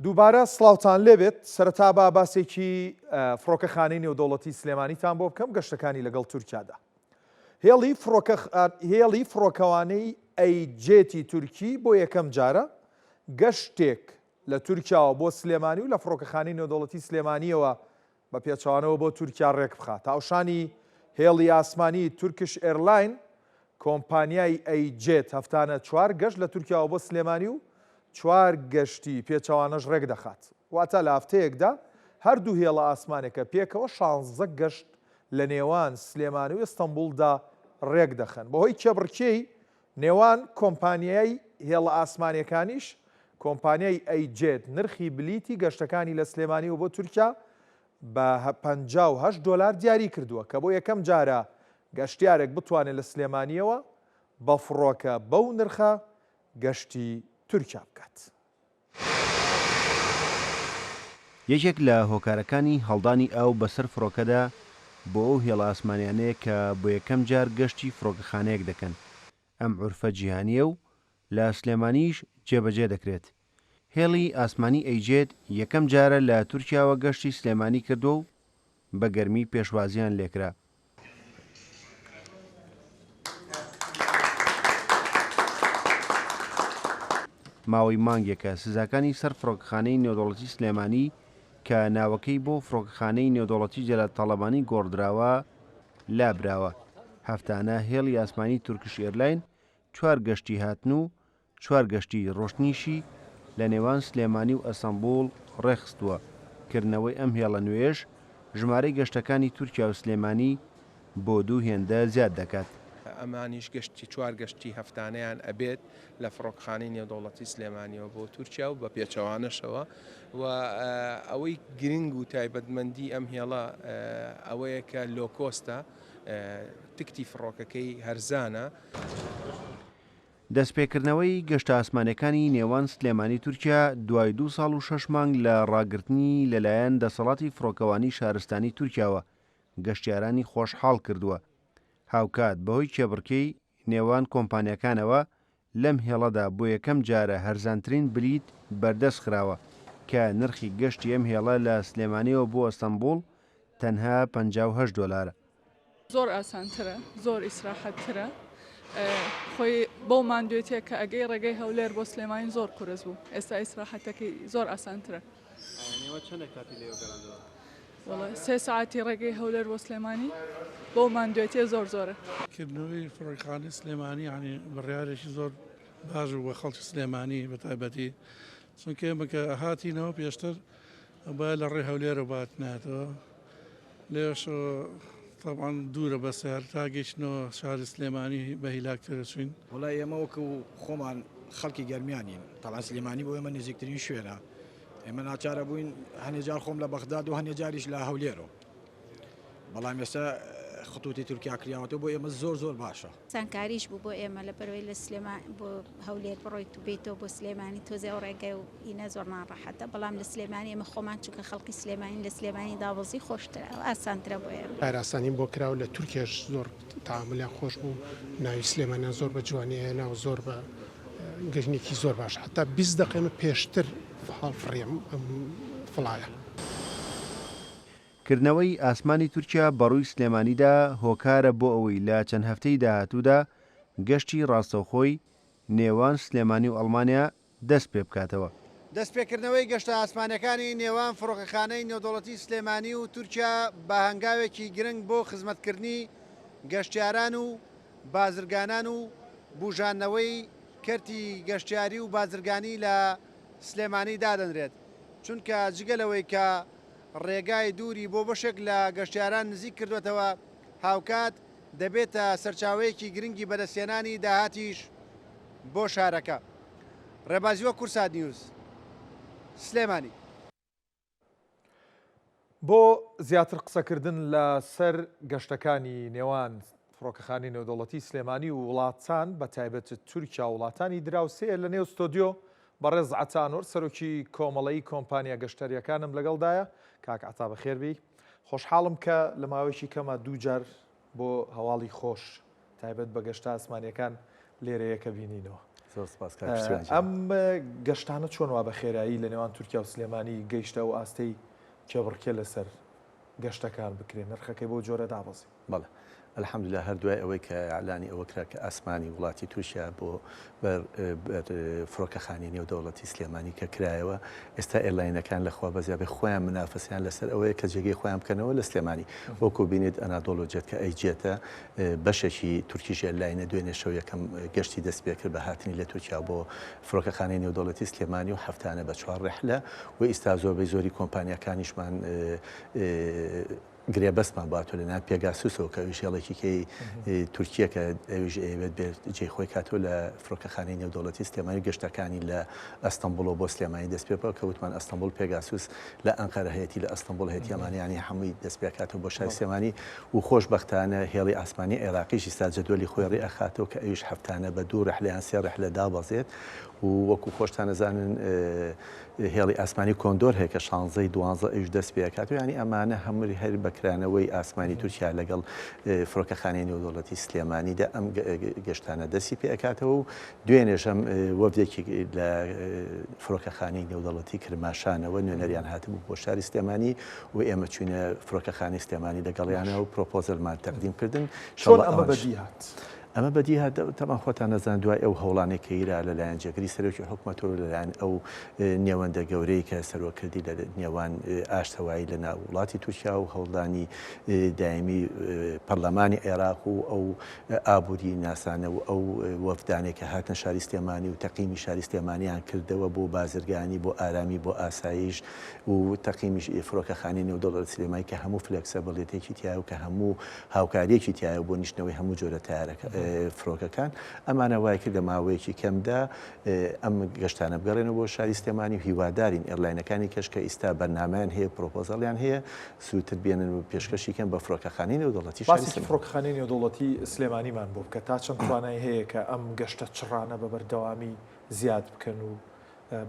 دووبارە سڵاوتان لێبێت سەرەتا با باسێکی فڕۆکەخانەی نێودەوڵەتی سلێمانیتان بۆ بکەم گەشتەکانی لەگەڵ تورکیادا. هێڵی فڕۆکەوانەی ئەیجێتی تورکی بۆ یەکەم جارە گەشتێک لە تورکیاوە بۆ سلێمانی و لە فڕۆکەخانەی نێودەوڵەتی سلێمانیەوە بە پێچەوانەوە بۆ تورکیا ڕێک بخات. هاوشانی هێڵی ئاسمانی تورکش ئێرلاین کۆمپانیای ئەیجێت هەفتانە 4 گەشت لە تورکیاوە بۆ سلێمانی و 4 گەشتی پێچەوانەش ڕێک دەخات. واتە لە هەفتەیەکدا هەردوو هێڵە ئاسمانێکە پێکەوە 16 گەشت لە نێوان سلێمانی و ئەستەمبولدا ڕێک دەخەن. بەهۆی کێبڕکێی نێوان کۆمپانیای هێڵە ئاسمانیەکانیش کۆمپانیای ئەیجێت نرخی بلیتی گەشتەکانی لە سلێمانی و بۆ تورکیا بە $58 دیاری کردووە کە بۆ یەکەم جارە گەشتیارێک بتوانێت لە سلێمانیەوە بە فڕۆکە بەو نرخە گەشتی تورکیا بکات. یەکێک لە هۆکارەکانی هەڵدانی ئاو بەسەر فڕۆکەدا بۆ ئەو هێڵە ئاسمانیانەیە کە بۆ یەکەم جار گەشتی فڕۆکەخانەیەک دەکەن. ئەم عورفە جیهانیە و لە سلێمانیش جێبەجێ دەکرێت. هێڵی ئاسمانی ئەیجێت یەکەم جارە لە تورکیاوە گەشتی سلێمانی کردو و بە گەرمی پێشوازیان لێکرا. ماوەی مانگێکە سزاکانی سەر فڕۆکەخانەی نێودەوڵەتی سلێمانی کە ناوەکەی بۆ فڕۆکەخانەی نێودەوڵەتی جەلات تاڵەبانی گۆڕدراوە لابراوە. هەفتانە هێڵی ئاسمانی تورکش ئێرلاین 4 گەشتی هاتن و 4 گەشتی ڕۆشتنیشی لە نێوان سلێمانی و ئەستەمبول ڕێخستووە. کردنەوەی ئەم هێڵە نوێژ ژمارەی گەشتەکانی تورکیا و سلێمانی بۆ 2 هێندە زیاد دەکات. ئەمانیش گەشتی 4 گەشتی هەفتانەیان ئەبێت لە فڕۆکەخانەی نێودەوڵەتی سلێمانیەوە بۆ تورکیا و بە پێچەوانەشەوە و ئەوەی گرنگ و تایبەتمەندی ئەم هێڵە ئەوەیە کە لۆکۆستە تکتی فڕۆکەکەی هەرزانە. دەستپێکردنەوەی گەشتە ئاسمانەکانی نێوان سلێمانی تورکیا دوای 2 ساڵ و 6 مانگ لە ڕاگررتنی لەلایەن دەسەڵاتی فڕۆکەوانی شارستانی تورکیاوە گەشتیارانی خۆشحاڵ کردووە. هاوکات بەهۆی کێبڕکەی نێوان کۆمپانیەکانەوە لەم هێڵەدا بۆ یەکەم جارە هەرزانترین بلیت بەردەست خراوە کە نرخی گەشتی ئەم هێڵە لە سلێمانیەوە بۆ ئەستەمبول تەنها $58. زۆر ئاسانترە، زۆر ئیسراحەتترە. خۆی بۆ ماندوێتێک کە ئەگەی ڕێگەی هەولێر بۆ سلێمانی زۆر قورس بوو. ئێستا ئیسراحەتەکەی زۆر ئاسانترە. 3 ساعتی ڕێگەی هەولێر بۆ سلێمانی بۆ ماندوێتێ زۆر زۆرە. کردنەوەی فڕۆکەخانەی سلێمانی ینی بڕیارێکی زۆر باش و بە خەڵکی سلێمانی بە تایبەتی چونکە ئێمە کە هاتینەوە پێشتر با لە ڕێ هەولێرە باتناتەوە لێش طبعا دوورە بە سەر تا گەیشتنەوە شاری سلێمانی بە هیلاکترە چوین. وڵای ئێمە وەکو خۆمان خەڵکی گەرمیانین تەڵان سلێمانی بۆ ئێمە نزیکترین شوێنە. ئێمە ناچارە بووین هەنێجار خۆم لە بەغداد و هەنێجاریش لە هەولێرەوە. بەڵام ئێستا خطوتی تورکیا کراوەتەوە بۆ ئێمە زۆر زۆر باشە. سانکاریش بوو بۆ ئێمە لە بەرەوەی لە سلێمان بۆ هەولێر بڕۆیت و بێتەوە بۆ سلێمانی تۆزێ ئەو ڕێگەی و ئینە زۆر ناڕەحەتە. بەڵام لە سلێمانی ئێمە خۆمان چونکە خەڵکی سلێمانی لە سلێمانی داوەزی خۆشترە و ئاسانترە بۆ ئێمە. ئاراسانیم بۆ کراوە لە تورکیاش زۆر تەعاملیان خۆش بوو. ناوی سلێمانیان زۆر بە جوانی هێنا و زۆر بە گەژنێکی زۆر باش. حتا 20 دقیقە پێشتر هەڵفڕیم فڵایە. کردنەوەی ئاسمانی تورکیا بەڕووی سلێمانیدا هۆکارە بۆ ئەوەی لە چەند هەفتەی داهاتوودا گەشتی ڕاستەوخۆی نێوان سلێمانی و ئەڵمانیا دەست پێ بکاتەوە. دەستپێکردنەوەی گەشتە ئاسمانەکانی نێوان فڕۆکەخانەی نێودەوڵەتی سلێمانی و تورکیا بە هەنگاوێکی گرنگ بۆ خزمەتکردنی گەشتیاران و بازرگانان و بوژانەوەی کەرتی گەشتیاری و بازرگانی لە سلێمانی دادەنرێت چونکە جگەلەوەی کە ڕێگای دووری بۆ بەشێک لە گەشتیاران نزیک کردوێتەوە هاوکات دەبێتە سەرچاوەیەکی گرنگی بەدەستێنانی داهاتیش بۆ شارەکە. ڕێبازیوە کورسات نیوز سلێمانی. بۆ زیاتر قسەکردن لە سەر گەشتەکانی نێوان فڕۆکەخانەی نێودەوڵەتی سلێمانی و وڵاتان بە تایبەت تورکیا وڵاتانی دراوسەیە لە نێو ستۆدیۆ بەڕێز عەتانۆر سەرۆکی کۆمەڵەی کۆمپانیا گەشتەریەکانم لەگەڵدایە. کاک عەتا بەخێربی. خۆشحاڵم کە لە ماوەیەکی کەمە 2 جار بۆ هەواڵی خۆش تایبەت بە گەشتە ئاسمانیەکان لێرەیەکە بینینەوە. ئەم گەشتانە چۆن وا بە خێرایی لە نێوان تورکیا و سلێمانی گەیشتە و ئاستەی کێبڕکێ لەسەر گەشتەکان بکرێن نرخەکەی بۆ جۆرە دابەزی. بەڵێ الحەمدلله هەردوای ئەوەی کە ئەعلانی ئەوە کرا کە ئاسمانی وڵاتی تووشیا بۆ فڕۆکەخانی نێودەوڵەتی سلێمانی کە کرایەوە ئێستا ئێرلاینەکان لەخوا بەزیابێ خۆیان منافەسیان لەسەر ئەوەیە کە جێگەی خۆیان بکەنەوە لە سلێمانی وەکو بینێت ئەنادۆڵۆجێت کە ئەیجێتە بەشێکی تورکیش ئێرلاینە دوێنێ شەو یەکەم گەشتی دەست پێ کرد بە هاتنی لە تورکیا بۆ فڕۆکەخانەی نێودەوڵەتی سلێمانی و هەفتانە بە 4 ڕێحلە و ئێستا زۆربەی زۆری کۆمپانیەکانیشمان گرێبەستمان باتۆ لە ناو پێگاسوسەوە کە ویژێڵێکیکەی تورکیە کە ئەویش ئەوێت بێت جێی خۆی کاتۆ لە فڕۆکەخانەی نێودەوڵەتی سلێمانی گەشتەکانی لە ئەستەمبوڵەوە بۆ سلێمانی دەست پێ کە وتمان ئەستەمبول پێگاسوس لە ئەنقەرە هەیەی لە ئەستەمبول هەیەی ئەمانیانی هەمووی دەست پێکاتەوە بۆ شاری سلێمانی و خۆشبەختانە هێڵی ئاسمانی عێراقیشی ستا جەدوەلی خۆی ڕێ ئەخاتەوە کە ئەویش هەفتانە بە 2 ڕێحلەیان 3 ڕێحلە دابەزێت و وەکو خۆشتان نەزانن هێڵی ئاسمانی کۆندۆر هەیە کە 16 12 ئەوش دەست پێکات و ینی ئەمانە هەمووی هەر بەکرانەوەی ئاسمانی تورکیا لەگەڵ فڕۆکەخانەی نێودەوڵەتی سلێمانیدا ئەم گەشتانە دەستی پێکاتەوە و دوێنێژەم وەفدێکی لە فڕۆکەخانەی نێودەوڵەتی کرماشانەوە نوێنەریان هاتبوو بۆ شاری سلێمانی و ئێمە چوینە فڕۆکەخانەی سلێمانی لەگەڵیانە و پرۆپۆزلمان تەقدیم کردن چۆن ئەمە بەدی هات؟ ئەمە بەدی هات تەمان خۆتان نەزان دوای ئەو هەوڵانێک کە ئیرا لەلایەن جێگری سەرۆکی حکوومەتەوە لەلایەن ئەو نێوەندە گەورەی کە سەرۆکردی لە نێوان ئاشتەوایی لە ناو وڵاتی تورکیا و هەوڵدانی دایمی پەرلەمانی عێراق و ئەو ئابووری ناسانە و ئەو وەفدانێک کە هاتنە شاری سلێمانی و تەقیمی شاری سلێمانیان کردەوە بۆ بازرگانی بۆ ئارامی بۆ ئاسایش و تەقیمیش فڕۆکەخانەی نێودەوڵەتی سلێمانی کە هەموو فلێکسەبڵێتێکی تایە و کە هەموو هاوکاریەکی تایە بۆ نیشتنەوەی هەموو جۆرە تارەکە فڕۆکەکان ئەمانە وای کرد لە ماوەیەکی کەمدا ئەم گەشتانە بگەڕێنەوە بۆ شاری سلێمانی و هیوادارین ئێرلاینەکانی کەشکە ئیستا بەرنامەیان هەیە پرۆپۆزەڵیان هەیە سووتر بێنن و پێشکەشیکەن بە فڕۆکەخانەی نێودەوڵەتی باسی فڕۆکەخانەی نێودەوڵەتی سلێمانیمان بۆ بکە تا چەند توانای هەیە کە ئەم گەشتە چڕانە بە بەردەوامی زیاد بکەن و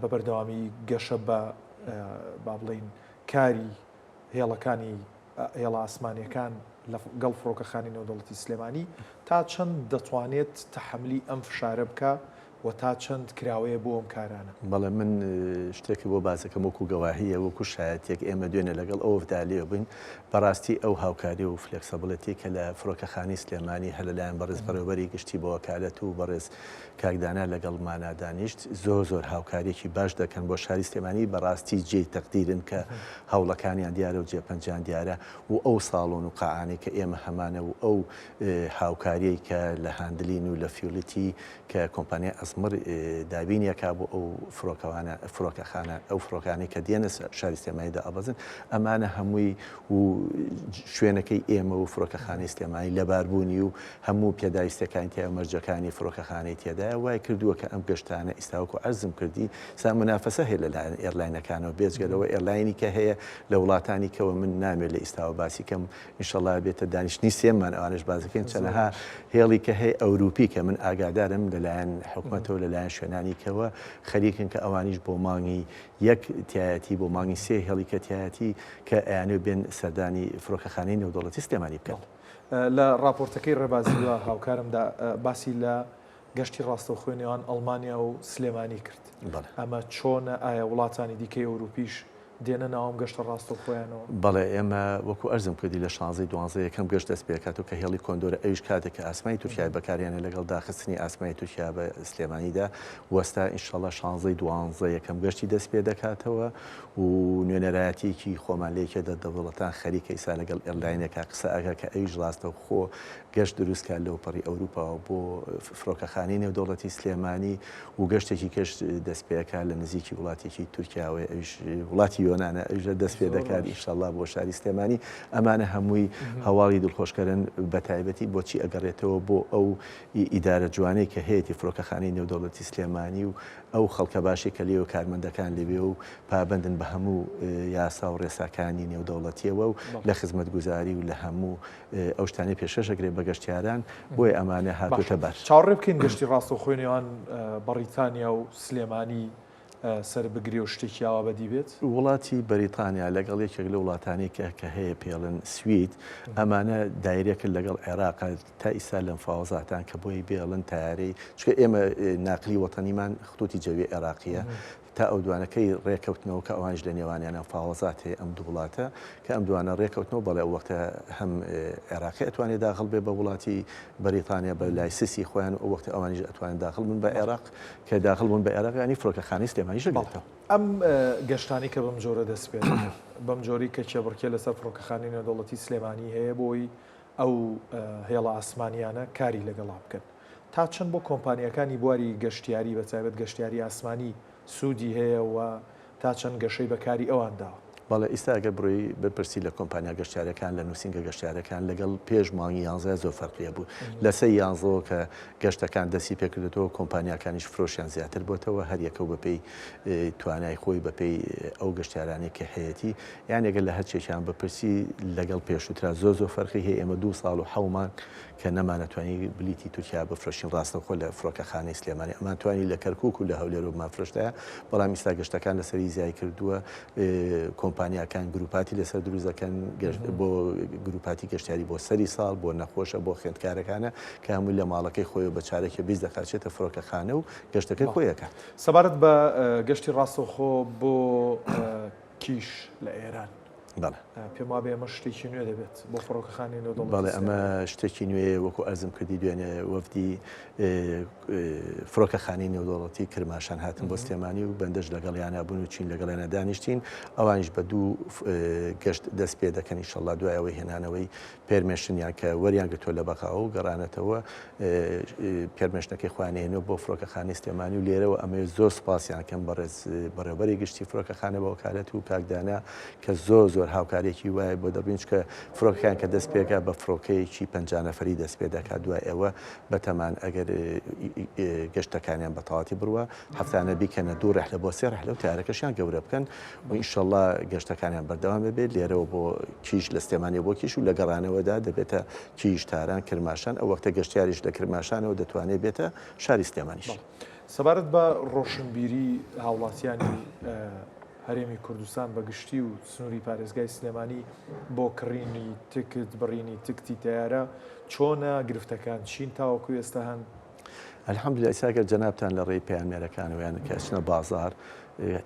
بە بەردەوامی گەشە بە با بڵین کاری هێڵەکانی هێڵە ئاسمانیەکان لەگەڵ فڕۆکەخانەی نێودەوڵەتی سلێمانی تا چەند دەتوانێت تەحملی ئەم فشارە بکە و تا چەند کراوەیە بۆ ئەم کارانە. بەڵێ من شتێکی بۆ بازەکەم وەکو گەواهیە وەکو شایەتێک ئێمە دوێنێ لەگەڵ ئەوەدا لێ بین بەڕاستی ئەو هاوکاری و فلێکسەبڵەتی کە لە فڕۆکەخانەی سلێمانی هە لەلایەن بەڕێز بەڕێوەبەری گشتی بۆ وەکالەت و بەڕێز کاکدانا لەگەڵ مانادانیشت زۆر هاوکاریەکی باش دەکەن بۆ شاری سلێمانی بەڕاستی جێی تەقدیرن کە هەوڵەکانیان دیارە و جێپەنجیان دیارە و ئەو ساڵۆن و قاعانەی کە ئێمە هەمانە و ئەو هاوکاریەی کە لە هاندلین و لە فیولیتی کە کۆمپانیا ئەزمر دابینیەکە بۆ ئەو فڕۆکەخانە ئەو فڕۆکانی کە دێنە شاری سلێمانیدا ئەبەزن ئەمانە هەمووی و شوێنەکەی ئێمە و فڕۆکەخانەی سلێمانی لەباربوونی و هەموو پێداویستەکانی تیا و مەرجەکانی فڕۆکەخانەی تێدا وای کردووە کە ئەم گەشتانە ئیستاوەکو ئەرزم کردی سا منافەسە هەیە لەلایەن ئێرلاینەکانەوە بێجگەرەوە ئێرلاینی کە هەیە لە وڵاتانی کەوە من نامێت لە ئیستاوە باسی کەم ئینشەڵا بێتە دانیشتنی سێممان ئەوانش بازەکەین چەنەها هێڵی کە هەیە ئەوروپی کە من ئاگادارم لەلایەن حکوومەتەوە لەلایەن شوێنانی کەوە خەریکن کە ئەوانیش بۆ مانگی یەک تایەتی بۆ مانگی سێ هێڵی کە تایەتی کە ئەیانێ بێن سەردانی فڕۆکەخانەی نێودەوڵەتی سلێمانی بکەن. لە راپۆرتەکەی ڕێبازیوە هاوکارمدا باسی لە گەشتی ڕاستەوخۆی نێوان ئەڵمانیا و سلێمانی کرد. ئەمە چۆنە ئایا وڵاتانی دیکەی ئەوروپیش دێنە ناوام گەشتە ڕاستەوخۆیانەوە؟ بەڵێ ئێمە وەکو ئەرزم کردی لە 16 یەکەم گەشت دەست پێکات و کە هێڵی کۆندۆرە ئەویش کاتێک کە ئاسمانی تورکیا بەکاریانە لەگەڵ داخستنی ئاسمانی تورکیا بە سلێمانیدا وەستا ئینشەڵا 16 یەکەم گەشتی دەست پێ دەکاتەوە و نوێنەرایەتێکی خۆمانلەیەکە دەوڵەتان خەریکە ئیسا لەگەڵ ئێرلاینەکە قسە ئەگە کە ئەویش ڕاستەوخۆ گەشت دروستکە لەوپەڕی ئەوروپاوە بۆ فڕۆکەخانەی نێودەوڵەتی سلێمانی و گەشتێکی کەشت دەست پێەکە لە نزیکی وڵاتێکی تورکیاوەی ئەویش وڵاتی یۆنانە ئەوژە دەست پێ دەکات ئینشەڵا بۆ شاری سلێمانی ئەمانە هەمووی هەواڵی دڵخۆشکەرن بە تایبەتی بۆچی ئەگەڕێتەوە بۆ ئەو ئیدارە جوانەی کە هەیەی فڕۆکەخانەی نێودەوڵەتی سلێمانی و ئەو خەڵکە باشی کە لێوە کارمەندەکان لەبێ و پابندن بە هەموو یاسا و ڕێساکانی نێودەوڵەتیەوە و لە خزمەتگوزاری و لە هەموو ئەو شتانی پێشەشەگرێ بە گەشتیاران بۆی ئەمانە هاتوتە بەر. چاوەڕێ بکەین گەشتی ڕاستەوخۆی نێوان بەریتانیا و سلێمانی سەر بگری و شتێکیاوە بەدی بێت وڵاتی بەریتانیا لەگەڵ یەکێک لە وڵاتانی کە هەیە پێڵن سوید ئەمانە دایرێکن لەگەڵ عێراق تا ئیسا لەم فاوزاتان کە بۆی بێڵن تارەی چکە ئێمە ناقلی وەتەنیمان خطوتی جەوی عێراقیە تا ئەو دوانەکەی ڕێکەوتنەوە کە ئەوانش لە نێوانیانە فاوەزات هەیە ئەم دوو وڵاتە کە ئەم دوانە ڕێکەوتنەوە بەڵێ وەختە هەم عێراقی ئەتوانێت داخڵ بێ بە وڵاتی بەریتانیا بە لای سسی خۆیان و وەختە ئەوانیش ئەتوانێت داخڵ بن بە عێراق کە داخڵ بوون بە عێراق ینی فڕۆکەخانەی سلێمانیش بێتەوە. ئەم گەشتانی کە بەم جۆرە دەست پێ بەم جۆری کە کێبڕکێ لەسەر فڕۆکەخانەی نێودەوڵەتی سلێمانی هەیە بۆی ئەو هێڵە ئاسمانیانە کاری لەگەڵا بکەن تا چەند بۆ کۆمپانیەکانی بواری گەشتیاری بەتایبەت گەشتیاری ئاسمانی سوودی هەیە و تا چەند گەشەی بەکاری ئەواندا. بەڵێ ئیستا ئەگە بڕۆی بپرسی لە کۆمپانیا گەشتارەکان لە نووسنگە گەشتارەکان لەگەڵ پێش مانگی 11 زۆر فەرقیە بوو لە سەر 11 کە گەشتەکان دەستی پێکردێتەوە کۆمپانیاکانیش فرۆشیان زیاتر بۆتەوە هەر یەکە بەپێی توانای خۆی بەپێی ئەو گەشتارانی کە هەیەی یان ئەگەر لە هەرچێکیان بپرسی لەگەڵ پێشووترا زۆر فەرقی هەیە ئێمە 2 ساڵ و 7 مانگ کە نەمانەتوانی بلیتی تورکیا بفرۆشین ڕاستەخۆ لە فڕۆکەخانەی سلێمانی ئەمان توانی لە کەرکووک و لە هەولێر و مافرۆشتایە بەڵام ئیستا گەشتەکان لەسەری زیای کردووە کۆمپانیاکان گروپاتی لەسەر دروستەکەن بۆ گروپاتی گەشتیاری بۆ سەری ساڵ بۆ نەخۆشە بۆ خوێندکارەکانە کە هەموو لە ماڵەکەی خۆی بە چارێکی 20 دەخچێتە فڕۆکەخانە و گەشتەکەی خۆیەکە. سەبارەت بە گەشتی ڕاستەخۆ بۆ کیش لە ئێران پێم وابێ ئەمە شتێکی نوێ دەبێت بۆ فڕۆکەخانەی نێودەوڵەتی بەڵێ ئەمە شتێکی نوێ وەکو ئەرزم کردی دوێنێ وەفدی فڕۆکەخانەی نێودەوڵەتی کرماشان هاتن بۆ سلێمانی و بەندەش لەگەڵیانە بوون و چین لەگەڵیانە دانیشتین ئەوانش بە 2 گەشت دەست پێ دەکەن ئینشەڵڵا دوای ئەوەی هێنانەوەی پێرمێشتنیان کە وەریان گرتووە لە بەقاوە و گەڕانێتەوە پێرمێشتەکەی خوانێنەوە بۆ فڕۆکەخانەی سلێمانی و لێرەوە ئەمە زۆر سوپاسیان کەم بەڕێوەبەری گشتی فڕۆکەخانە بە وەکالەت و کاکدانا کە زۆر هاوکارێکی وایە بۆ دەبین کە فڕۆکەکان کە دەست پێکە بە فڕۆکەیەکی 50 نەفەری دەست پێ دەکات دوای ئەوە بەتەمان ئەگەر گەشتەکانیان بەتەواتی بڕوە هەفتانە بیکەنە 2 ڕەحلە بۆ 3 ڕەحلە و تیارەکەشیان گەورە بکەن و ئینشەڵڵا گەشتەکانیان بەردەوام ببێت لێرەوە بۆ کیش لە سلێمانی بۆ کیش و لە گەڕانەوەدا دەبێتە کیش تاران کرماشان ئەو وەختە گەشتیاریش لە کرماشانەوە دەتوانێت بێتە شاری سلێمانیش. سەبارەت بە ڕۆشنبیری هاوڵاتیانی هەرێمی کوردستان بەگشتی و سنووری پارێزگای سلێمانی بۆ کڕینی تکت بڕینی تکتی تیارە چۆنە گرفتەکان چین تاوەکو ئێستا هەن؟ الحەمدولillah ئێستاگەر جەنابتان لە ڕێی پەیامێرەکانەوەیان کە ئەچنە بازار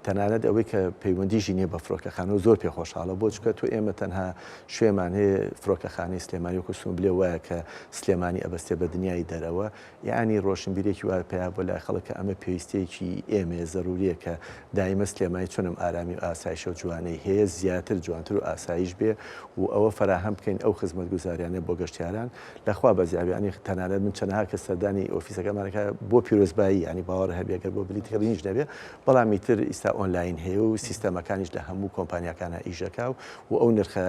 تەنانەت ئەوەی کە پەیوەندیژی نییە بە فڕۆکەخانە و زۆر پێخۆشحاڵە بۆ چکە تو ئێمە تەنها شوێمان هەیە فڕۆکەخانەی سلێمانی وەکو سنووبلێ وایە کە سلێمانی ئەبەستێ بە دنیای دەرەوە یعنی ڕۆشنبیرێکی وایە پێیا بۆ لای خەڵک کە ئەمە پێویستەیەکی ئێمە زەروریە کە دایمە سلێمانی چۆنم ئارامی و ئاسایشە و جوانەی هەیە زیاتر جوانتر و ئاسایش بێ و ئەوە فراهەم بکەین ئەو خزمەتگوزاریانە بۆ گەشتیاران لەخوا بەزیابیانی تەنانەت من چەندەها کە سەردانی ئۆفیسەکەمانەکە بۆ پیرۆزبایی ینی باوەڕ هەبێگەر بۆ بلیتکردنیش نەبێ بەڵامی تر ئیستا ئۆنلاین هەیە و سیستەمەکانیش لە هەموو کۆمپانیەکانە ئیژەکە و ئەو نرخە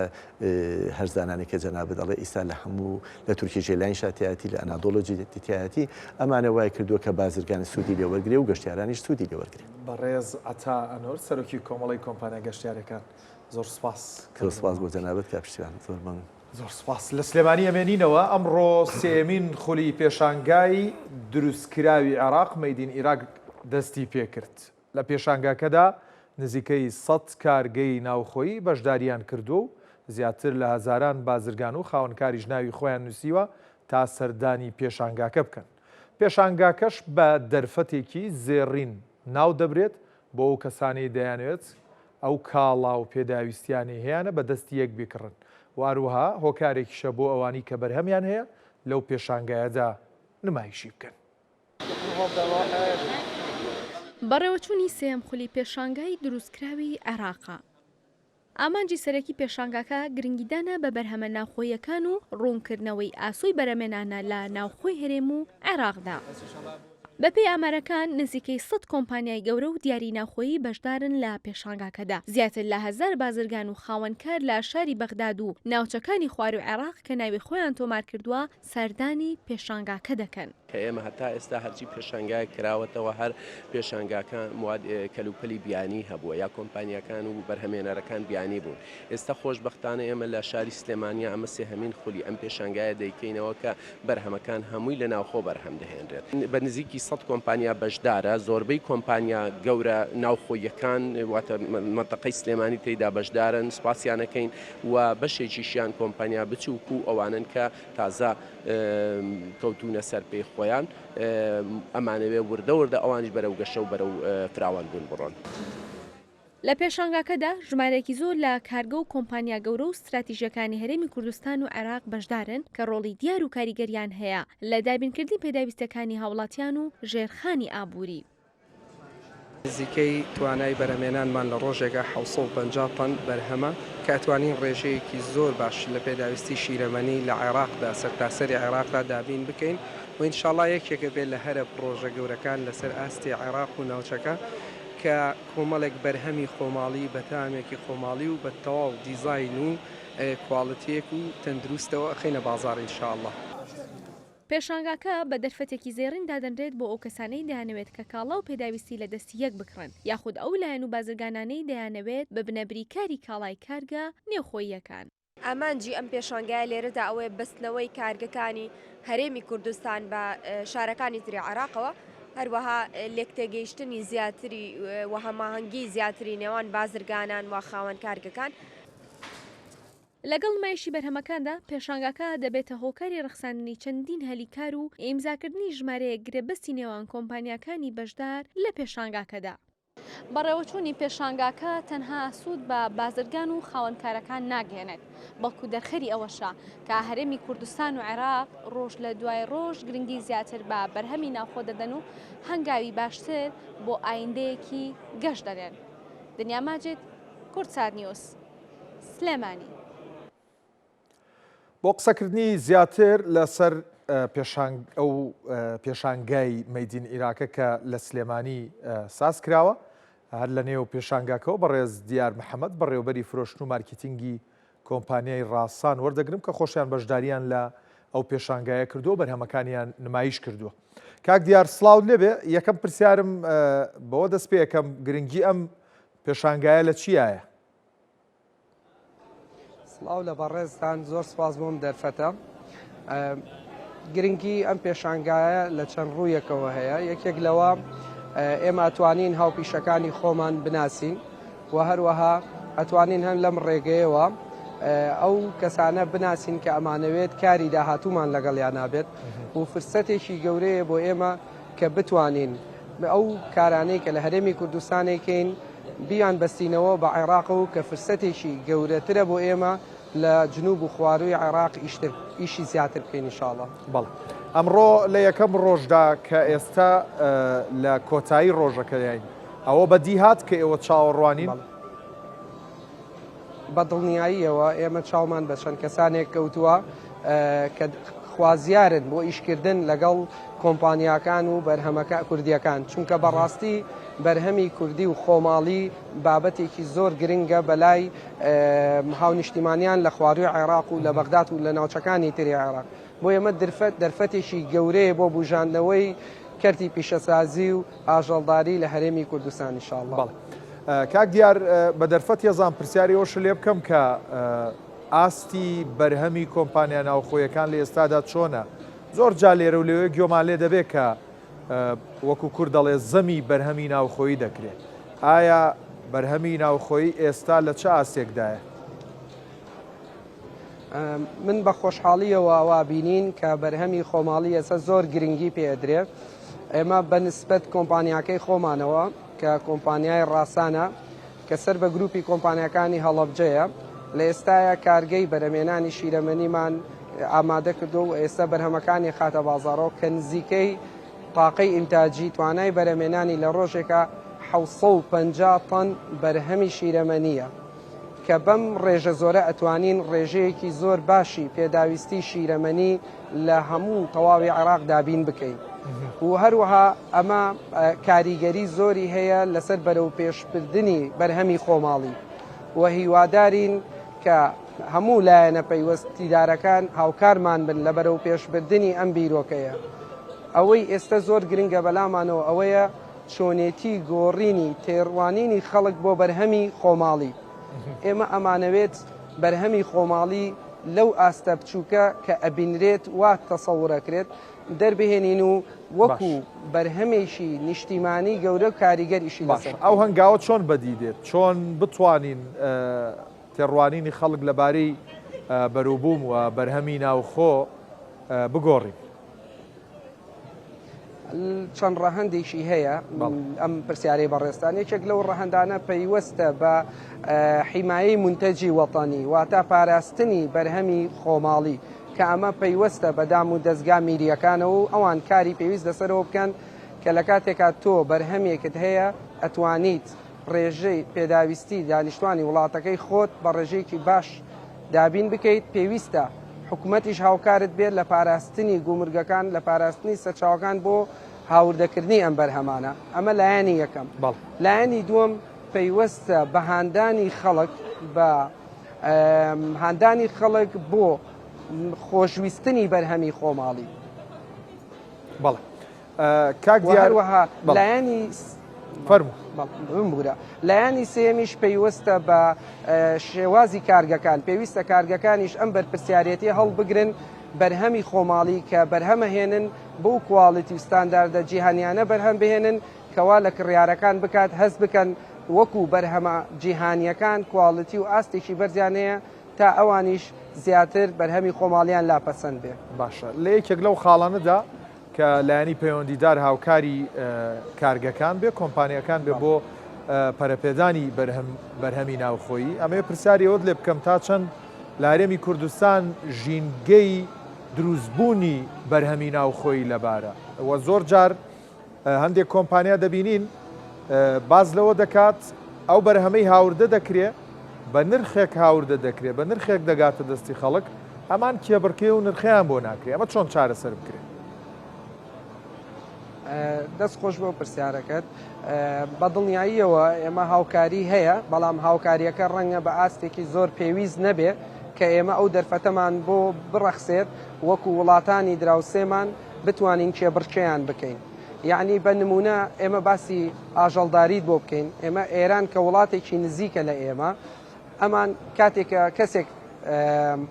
هەرزانانی کە جەنابەت دەڵێ ئیستا لە هەموو لە تورکی ژێلاین شاتیاتی لە ئەنادۆڵۆجیتیایەتی ئەمانە وای کردووە کە بازرگانی سوودی لێوەرگرێ و گەشتیارانیش سوودی لێوەرگرێ. بەڕێز ئەتا ئەنۆر سەرۆکی کۆمەڵی کۆمپانیا گەشتیارەکان زۆر سپاس بۆ جەنابەت کاپشتیان زۆر مەمنون. زۆر سپاس لە سلێمانی ئەمێنینەوە ئەمڕۆ سێمین خولی پێشانگای دروستکراوی عێراق مەیدین عێراق دەستی پێکرد لە پێشانگاکەدا نزیکەی 100 کارگەی ناوخۆیی بەشداریان کردو و زیاتر لە هەزاران بازرگان و خاوەنکاریش ناوی خۆیان نووسیوە تا سەردانی پێشانگاکە بکەن. پێشانگاکەش بە دەرفەتێکی زێڕین ناو دەبرێت بۆ ئەو کەسانی دەیانوێت ئەو کاڵا و پێداویستیانی هەیەە بە دەستی یەک بیکڕن واروها هۆکارێکیشە بۆ ئەوانی کە بەرهەمیان هەیە لەو پێشانگایەدا نمایشی بکەن. بەڕێوەچوونی سێم خولی پێشانگای دروستکراوی عێراقا. ئامانجی سەرەکی پێشانگاکە گرنگیدانە بە بەرهەمە ناوخۆیەکان و ڕوونکردنەوەی ئاسوی بەرەمێنانە لە ناوخۆی هەرێم و عێراقدا. بەپێی ئامارەکان نزیکەی 100 کۆمپانیای گەورە و دیاری ناوخۆیی بەشدارن لە پێشانگاکەدا. زیاتر لە 1000 بازرگان و خاوەنکار لە شاری بەغداد و ناوچەکانی خوار و عێراق کە ناوی خۆیان تۆمار کردووە سەردانی پێشانگاکە دەکەن. کە ئێمە هەتا ئێستا هەرچی پێشانگای کراوەتەوە هەر پێشانگاکان کەلوپەلی بیانی هەبووە یا کۆمپانیەکان و بەرهەمێنەرەکان بیانی بوون. ئێستا خۆشبەختانە ئێمە لە شاری سلێمانیا ئەمە سێهەمین خولی ئەم پێشانگایە دەیکەینەوە کە بەرهەمەکان هەمووی لە ناوخۆ بەرهەم دەهێنرێت. بە نزیکی 100 کۆمپانیا بەشدارە، زۆربەی کۆمپانیا گەورە ناوخۆیەکان واتە مەنتەقەی سلێمانی تێیدا بەشدارن، سوپاسیانەکەین و بەشێکیشیان کۆمپانیا بچووک و ئەوانن کە تازە کەوتونە سەر پێی خۆیان ئەمانەوێ وردە وردە ئەوانش بەرەو گەشە و بەرەو فراوان بوون بڕۆن. لە پێشانگاکەدا ژمارەیەکی زۆر لە کارگە و کۆمپانیا گەورە و استراتیژیەکانی هەرێمی کوردستان و عێراق بەشدارن کە ڕۆڵی دیار و کاریگەریان هەیە لە دابینکردنی پێداویستەکانی هاوڵاتیان و ژێرخانی ئابووری. نزیکەی توانای بەرهەمێنانمان لە ڕۆژێکە 750 تن بەرهەمە کە ئەتوانین ڕێژەیەکی زۆر باش لە پێداویستی شیرەمەنی لە عێراقدا سەرتاسەری عێراقدا دابین بکەین و ئینشاڵڵا یەکێکە بێت لە هەرە پرۆژە گەورەکان لەسەر ئاستی عێراق و ناوچەکە کە کۆمەڵێک بەرهەمی خۆماڵی بە تامێکی خۆماڵی و بە تەواو دیزاین و کواڵەتیەک و تەندروستەوە ئەخینە بازاڕ ئینشاءڵڵا. پێشانگاکە بە دەرفەتێکی زێڕین دادەنرێت بۆ ئەو کەسانەی دەیانەوێت کە کاڵا و پێداویستی لە دەستی یەک بکڕن یاخود ئەو لایەن و بازرگانانەی دەیانەوێت بە بنەبری کاری کاڵای کارگە نێوخۆییەکان. ئامانجی ئەم پێشانگای لێرەدا ئەوەیە بەستنەوەی کارگەکانی هەرێمی کوردستان بە شارەکانی تری عێراقەوە، هەروەها لێکتێگەیشتنی زیاتری و هەماهەنگی زیاتری نێوان بازرگانان و خاوەن کارگەکان. لەگەڵ نمایشی بەرهەمەکاندا پێشانگاکە دەبێتە هۆکاری ڕخساندنی چەندین هەلیکار و ئیمزاکردنی ژمارەیە گرێبەستی نێوان کۆمپانیەکانی بەشدار لە پێشانگاکەدا. بەڕێوەچوونی پێشانگاکە تەنها سوود بە بازرگان و خاوەنکارەکان ناگەێنێت، بەڵکو دەرخەری ئەوەشە کە هەرێمی کوردستان و عێراق ڕۆژ لە دوای ڕۆژ گرنگی زیاتر بە بەرهەمی ناوخۆ دەدەن و هەنگاوی باشتر بۆ ئایندەیەکی گەشت دەدەن. دنیا ماجد، کورتسار نیوز، سلێمانی. بۆ قسەکردنی زیاتر لەسەر ئەو پێشانگای مەیدین عێراقە کە لە سلێمانی ساز کراوە هەر لە نێو پێشانگاکەەوە بەڕێز دیار محەممەد بەڕێوەبەری فرۆشتن و مارکتینگی کۆمپانیای ڕاستان وەردەگرم کە خۆشیان بەشداریان لە ئەو پێشانگایە کردووە بەرهەمەکانیان نمایش کردووە. کاک دیار سلااو لێبێ یەکەم پرسیارم بەوە دەست پێ یەکەم گرنگی ئەم پێشانگایە لە چیایە؟ سڵاو لە بەڕێزتان زۆر سپاس بۆم دەرفەتە. گرنگی ئەم پێشانگایە لە چەند ڕوویەکەوە هەیە. یەکێک لەوە ئێمە ئەتوانین هاوپیشەکانی خۆمان بناسین و هەروەها ئەتوانین هەم لەم ڕێگەیەوە ئەو کەسانە بناسین کە ئەمانەوێت کاری داهاتوومان لەگەڵیان نابێت و فرسەتێکی گەورەیە بۆ ئێمە کە بتوانین ئەو کارانەی کە لە هەرێمی کوردستانێکین بیان بەستینەوە بە عێراق و کە فرسەتێکی گەورەترە بۆ ئێمە لە جنوب و خواروی عێراق ئیشی زیاتر بکەین ئینشاءڵڵا. بەڵێ ئەمڕۆ لە یەکەم ڕۆژدا کە ئێستا لە کۆتایی ڕۆژەکەیان ئەوە بەدی هات کە ئێوە چاوەڕوانین بە دڵنیاییەوە ئێمە چاومان بە چەند کەسانێک کەوتووە کە خوازیارن بۆ ئیشکردن لەگەڵ کۆمپانیاکان و بەرهەمەکە کوردیەکان، چونکە بەڕاستی بەرهەمی کوردی و خۆماڵی بابەتێکی زۆر گرنگە بەلای هاونیشتیمانیان لە خواروی عێراق و لە بەغداد و لە ناوچەکانی تری عێراق. بۆ ئێمە دەرفەتێکی گەورەیە بۆ بژاندنەوەی کەرتی پیشەسازی و ئاژەڵداری لە هەرێمی کوردستان ئینشاءڵڵا. کاک دیار بە دەرفەت یەزان پرسیاری ئەوش لێ بکەم کە ئاستی بەرهەمی کۆمپانیا ناوخۆیەکان لە ئێستادا چۆنە؟ زۆر جا لێرە و لێوێ گوێمان لێ دەبێت کە وەکو کورد دەڵێ زەمی بەرهەمی ناوخۆیی دەکرێت. ئایا بەرهەمی ناوخۆیی ئێستا لە چه ئاستێکدایە؟ من بە خۆشحاڵیەوە وابینین کە بەرهەمی خۆماڵی ئێستا زۆر گرنگی پێدرێت. ئێمە بەنسبەت کۆمپانیاکەی خۆمانەوە کە کۆمپانیای ڕاستانە کە سەر بە گروپی کۆمپانیەکانی هەڵەبجەیە لە ئێستاە کارگەی بەرهەمێنانی شیرەمەنیمان ئامادە کردو و ئێستا بەرهەمەکانی خاتە بازاڕەوە کە نزیکەی تاقەی ئینتاجی توانای بەرهەمێنانی لە ڕۆژێکە 750 تن بەرهەمی شیرەمەنیە کە بەم ڕێژە زۆرە ئەتوانین ڕێژەیەکی زۆر باشی پێداویستی شیرەمەنی لە هەموو تەواوی عێراق دابین بکەین و هەروەها ئەمە کاریگەری زۆری هەیە لەسەر بەرەو پێشبردننی بەرهەمی خۆماڵی و هیوادارین کە هەموو لایەنە پەیوەستیدارەکان هاوکارمان بن لە بەرەو پێشبردننی ئەم بیرۆکەیە ئەوەی ئێستا زۆر گرنگە بەلامانەوە ئەوەیە چۆنێتی گۆڕینی تێڕوانینی خەڵک بۆ بەرهەمی خۆماڵی. ئێمە ئەمانەوێت بەرهەمی خۆماڵی لەو ئاستە بچووکە کە ئەبینرێت وا تەسەوڕەکرێت دەربهێنین و وەکو بەرهەمێکی نیشتیمانی گەورە و کاریگەریشی لەسەر. ئەو هەنگاوە چۆن بەدی دێت چۆن بتوانین تێڕوانینی خەڵک لەبارەی بەروبووم و بەرهەمی ناوخۆ بگۆڕین. چەند ڕەهەندێکی هەیە ئەم پرسیارەی بەڕێستان یەکێک لەو ڕەهەندانە پەیوەستە بە حیمایەی مونتەجی وەتانی واتە پاراستنی بەرهەمی خۆماڵی کە ئەمە پەیوەستە بەدام و دەستگا میریەکانەوە و ئەوان کاری پێویست لەسەرەوە بکەن کە لە کاتێکا تۆ بەرهەمێکت هەیە ئەتوانیت ڕێژەی پێداویستی دانیشتوانی وڵاتەکەی خۆت بە ڕێژەیەکی باش دابین بکەیت پێویستە حکوومەتیش هاوکارت بێت لە پاراستنی گومرگەکان لە پاراستنی سەرچاوەکان بۆ هاوردەکردنی ئەم بەرهەمانە. ئەمە لایەنی یەکەم. لایەنی دووەم پەیوەستە بە هاندانی خەڵک بە هاندانی خەڵک بۆ خۆشویستنی بەرهەمی خۆماڵی. بەڵێ کاک هەروەها لایەنی بگورە لایەنی سێمیش پەیوەستە بە شێوازی کارگەکان پێویستە کارگەکانیش ئەم بەرپرسیارەتی هەڵبگرن بەرهەمی خۆماڵی کە بەرهەمە هێنن بۆ کواڵیتی و ستانداردە جیهانیانە بەرهەم بهێنن کەوا لە کڕیارەکان بکات هەست بکەن وەکو بەرهەمە جیهانیەکان کواڵیتی و ئاستێکی بەرزیانەیە تا ئەوانیش زیاتر بەرهەمی خۆماڵیان لاپەسەند بێ. باشە لە یەکێک لەو خاڵانەدا کە لایەنی پەیوەندیدار هاوکاری کارگەکان بێ کۆمپانیەکان بێ بۆ پەرەپێدانی بەرهەمی ناوخۆیی ئەمێ پرسیاری ئەوت لێ بکەم تا چەند لارێمی کوردستان ژینگەی دروستبوونی بەرهەمی ناوخۆیی لەبارە وە زۆر جار هەندێک کۆمپانیا دەبینین باز لەوە دەکات ئەو بەرهەمەی هاوردە دەکرێت بە نرخێک هاوردە دەکرێت بە نرخێک دەگاتە دەستی خەڵک ئەمان کێبڕکێ و نرخیان بۆ ناکرێت ئەمە چۆن چارەسەر بکرێت. دەست خۆش بۆ پرسیارەکەت بە دڵنیاییەوە ئێمە هاوکاری هەیە بەڵام هاوکاریەکە ڕەنگە بە ئاستێکی زۆر پێویست نەبێ کە ئێمە ئەو دەرفەتەمان بۆ بڕەخسێت وەکو وڵاتانی دراوسێمان بتوانین کێبڕکێیان بکەین. یعنی بە نمونە ئێمە باسی ئاژەڵداریت بۆ بکەین ئێمە ئێران کە وڵاتێکی نزیکە لە ئێمە ئەمان کاتێکە کەسێک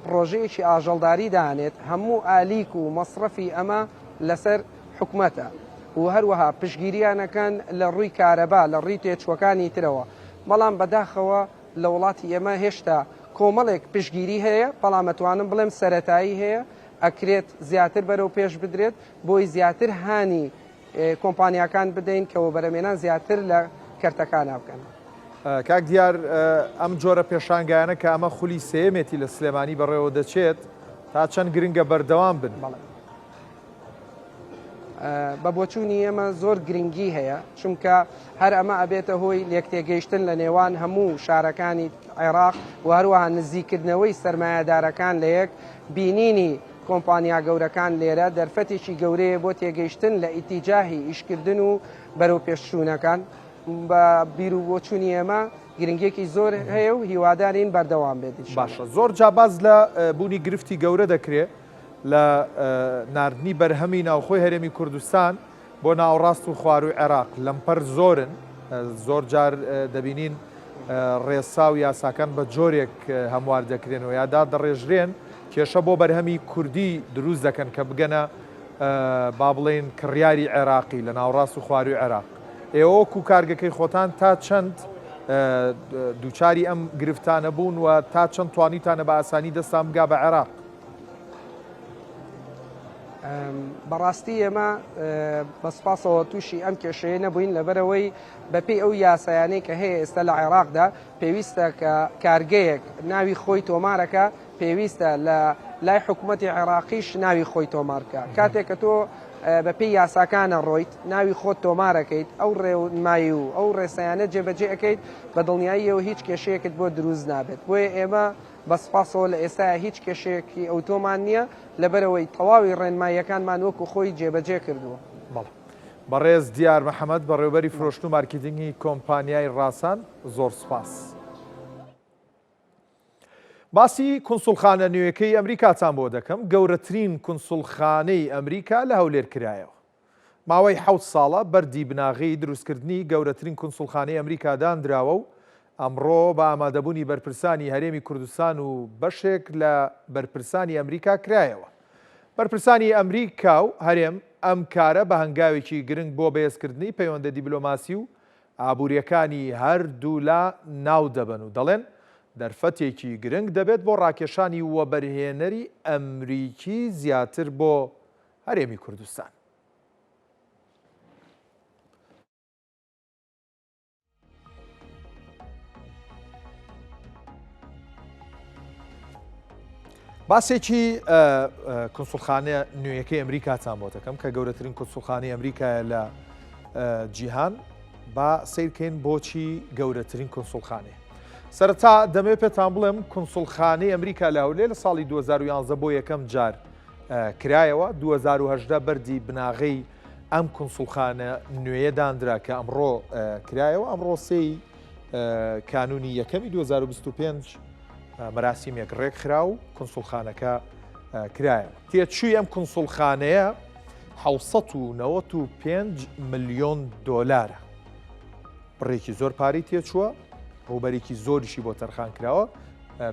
پرۆژەیەکی ئاژەڵداری دانێت هەموو ئالیک و مەصرفی ئەمە لەسەر حکومەتە و هەروەها پشگیریانەکان لە ڕووی کارەبا لە ڕووی تێچوەکانی ترەوە بەڵام بەداخەوە لە وڵاتی ئێمە هێشتا کۆمەڵێک پشگیری هەیە بەڵام ئەتوانم بڵێم سەرەتایی هەیە ئەکرێت زیاتر بەرەو پێش بدرێت بۆی زیاتر هانی کۆمپانیاکان بدەین کەەوە بەرەمێنان زیاتر لە کەرتەکانە بکەن. کاک دیار ئەم جۆرە پێشانگایانە کە ئەمە خولی سێمێتی لە سلێمانی بەڕێوە دەچێت تا چەند گرنگە بەردەوام بن. بە بۆچوونی ئێمە زۆر گرنگی هەیە چونکە هەر ئەمە ئەبێتە هۆی لێکتێگەیشتن لە نێوان هەموو شارەکانی عێراق و هەروەها نزیکردنەوەی سەرمایەدارەکان لە یەک بینینی کۆمپانیا گەورەکان لێرە دەرفەتێکی گەورەیە بۆ تێگەیشتن لە ئیتیجاهی ئیشکردن و بەرەو پێشچوونەکان بە بیر و بۆچوونی ئێمە گرنگێکی زۆر هەیە و هیوادارین بەردەوام بێت. باشە زۆر جاباز لە بوونی گرفتی گەورە دەکرێت لە نردنی بەرهەمی ناوخۆی هەرێمی کوردستان بۆ ناوەڕاست و خواروی عێراق لەمپەر زۆرن زۆر جار دەبینین ڕێسا و یاساکان بە جۆرێک هەموار دەکرێنەوە یادا دەڕێژرێن کێشە بۆ بەرهەمی کوردی دروست دەکەن کە بگەنە با بڵێن کڕیاری عێراقی لە ناوەڕاست و خواروی عێراق. ئێوە وەکو کارگەکەی خۆتان تا چەند دووچاری ئەم گرفتانە بوون و تا چەند توانیتانە بە ئاسانی دەستان بگا بە عێراق؟ بەڕاستی ئێمە بەسپاسەوە تووشی ئەم کێشەیە نەبووین لەبەرەوەی بەپێی ئەو یاسایانەی کە هەیە ئێستا لە عێراقدا پێویستە کە کارگەیەک ناوی خۆی تۆمارەکە پێویستە لە لای حکوومەتی عێراقیش ناوی خۆی تۆمارکە کاتێک کە تۆ بەپێی یاساکانە ڕۆیت ناوی خۆت تۆمارەکەیت ئەو ڕێنمایی و ئەو ڕێسەیانە جێبەجێ ئەەکەیت بە دڵنیاییەوە هیچ کێشەیەکت بۆ دروست نابێت بۆیە ئێمە بەسپاسەوە لە ئێستاە هیچ کێشەیەکی ئەوتۆمان نییە لەبەرەوەی تەواوی ڕێنماییەکانمان وەکو خۆی جێبەجێ کردووە. بەڕێز دیار محەممەد بەڕێوەبەری فرۆشت و مارکتینگی کۆمپانیای ڕاسان زۆر سپاس. باسی کونسوڵخانە نوێیەکەی ئەمریکاتان بۆ دەکەم گەورەترین کونسوڵخانەی ئەمریکا لە هەولێر کرایەوە. ماوەی 7 ساڵە بەردی بناغی دروستکردنی گەورەترین کونسڵخانەی ئەمریکا دانراوە و ئەمڕۆ بە ئامادەبوونی بەرپرسانی هەرێمی کوردستان و بەشێک لە بەرپرسانی ئەمریکا کرایەوە. بەرپرسانی ئەمریکا و هەرێم ئەم کارە بە هەنگاوێکی گرنگ بۆ بەهێزکردنی پەیوەندە دیبلۆماسی و ئابوووریەکانی هەردوو لا ناو دەبن و دەڵێن دەرفەتێکی گرنگ دەبێت بۆ ڕاکێشانی وەبەرهێنەری ئەمریکی زیاتر بۆ هەرێمی کوردستان. باسێکی کونسڵخانە نوێیەکەی ئەمریکاتان بۆ دەکەم کە گەورەترین کونسڵخانەی ئەمریکایە لە جیهان با سیرکەین بۆچی گەورەترین کونسڵخانەیە. سەرەتا دەمەوێت پێتان بڵێم کونسڵخانەی ئەمریکا لە هەولێر لە ساڵی 2011 بۆ یەکەم جار کرایەوە. 2010 بەردی بناغی ئەم کونسڵخانە نوێیە دانرا کە ئەمڕۆ کرایەوە. ئەمڕۆ سێی کانونی یەکەمی 2025 مەراسیمێک ڕێکخرا و کونسڵخانەکە کرایەوە. تێچووی ئەم کونسڵخانەیە 795 ملیۆن دۆلارە. بڕێکی زۆر پارەی تێچووە، ڕوبەرێکی زۆریشی بۆ تەرخان کراوە.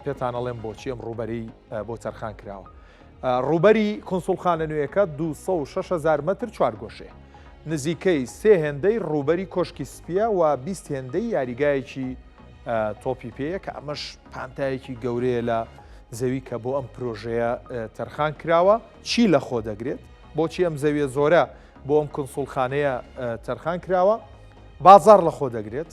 پێتان ئەڵێم بۆچی ئەم ڕوبەری بۆ تەرخان کراوە. ڕوبەری کونسڵخانە نوێیەکە 206,000 مەتر چوارگۆشەیە. نزیکەی 3 هێندەی ڕوبەری کۆشکی سپیە و 20 هێندەی یاریگایەکی تۆپی پێیە کە ئەمەش پانتایەکی گەورەیە لە زەوی کە بۆ ئەم پرۆژەیە تەرخان کراوە. چی لە خۆ دەگرێت؟ بۆچی ئەم زەویە زۆرە بۆ ئەم کونسڵخانەیە تەرخان کراوە؟ بازار لە خۆ دەگرێت،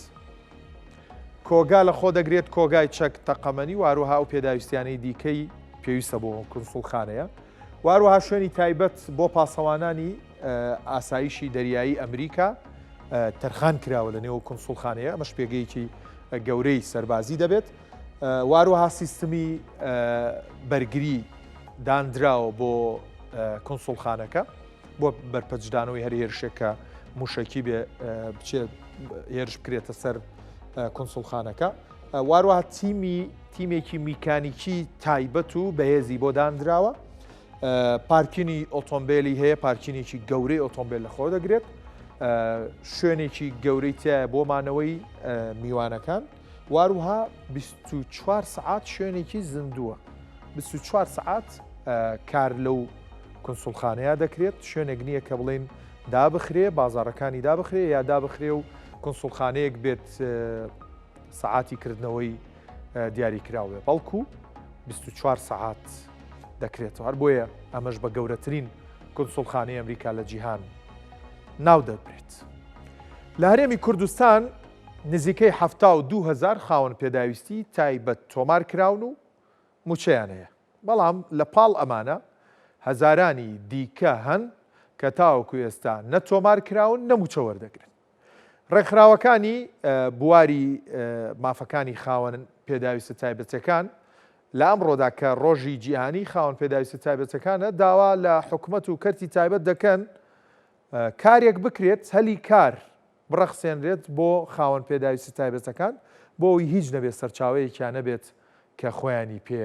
کۆگا لە خۆ دەگرێت، کۆگای چەک تەقەمەنی، واروها و پێداویستیانەی دیکەی پێویستە بۆ کونسڵخانەیە، واروها شوێنی تایبەت بۆ پاسەوانانی ئاسایشی دەریایی ئەمریکا تەرخان کراوە لە نێو کونسڵخانەیە. ئەمەش پێگەیەکی گەورەی سەربازی دەبێت. واروها سیستمی بەرگری دانراوە بۆ کونسڵخانەکە بۆ بەرپەجدانەوەی هەر هێرشێکە موشکی بێ بچێت هێرش بکرێتە سەر کونسڵخانەکە. واروها تیمێکی میکانیکی تایبەت و بەهێزی بۆ دانراوە. پارکینی ئۆتۆمبیلی هەیە، پارکینێکی گەورەی ئۆتۆمبیل لە خۆ دەگرێت. شوێنێکی گەورەی تایە بۆ مانەوەی میوانەکان. واروها 24 سعات شوێنێکی زیندووە. 24 سعات کار لەو کونسڵخانەیە دەکرێت. شوێنێک نییە کە بڵێن دابخرێ، بازارەکانی دابخرێ یا دابخرێ و کونسڵخانەیەک بێت سعاتی کردنەوەی دیاری کراوێ، بەڵکو 24 سعات دەکرێتەوە. هەر بۆیە ئەمەش بە گەورەترین کونسڵخانەی ئەمریکا لە جیهان ناو دەبرێت. لە هەرێمی کوردستان نزیکەی 72,000 خاوەن پێداویستی تایبەت تۆمار کراون و موچەیان هەیە. بەڵام لە پاڵ ئەمانە هەزارانی دیکە هەن کە تاوەکو ئێستا نەتۆمار کراون نەموچە وەردەگرن. ڕێکخراوەکانی بواری مافەکانی خاوەن پێداویستە تایبەتەکان لە ئەمڕۆدا کە ڕۆژی جیهانی خاوەن پێداویستە تایبەتەکانە داوا لە حکوومەت و کەرتی تایبەت دەکەن کارێک بکرێت، هەلی کار بڕەخسێنرێت بۆ خاوەن پێداویستی تایبەتەکان بۆ ئەوی هیچ نەبێت سەرچاوەیەکیان نەبێت کە خۆیانی پێ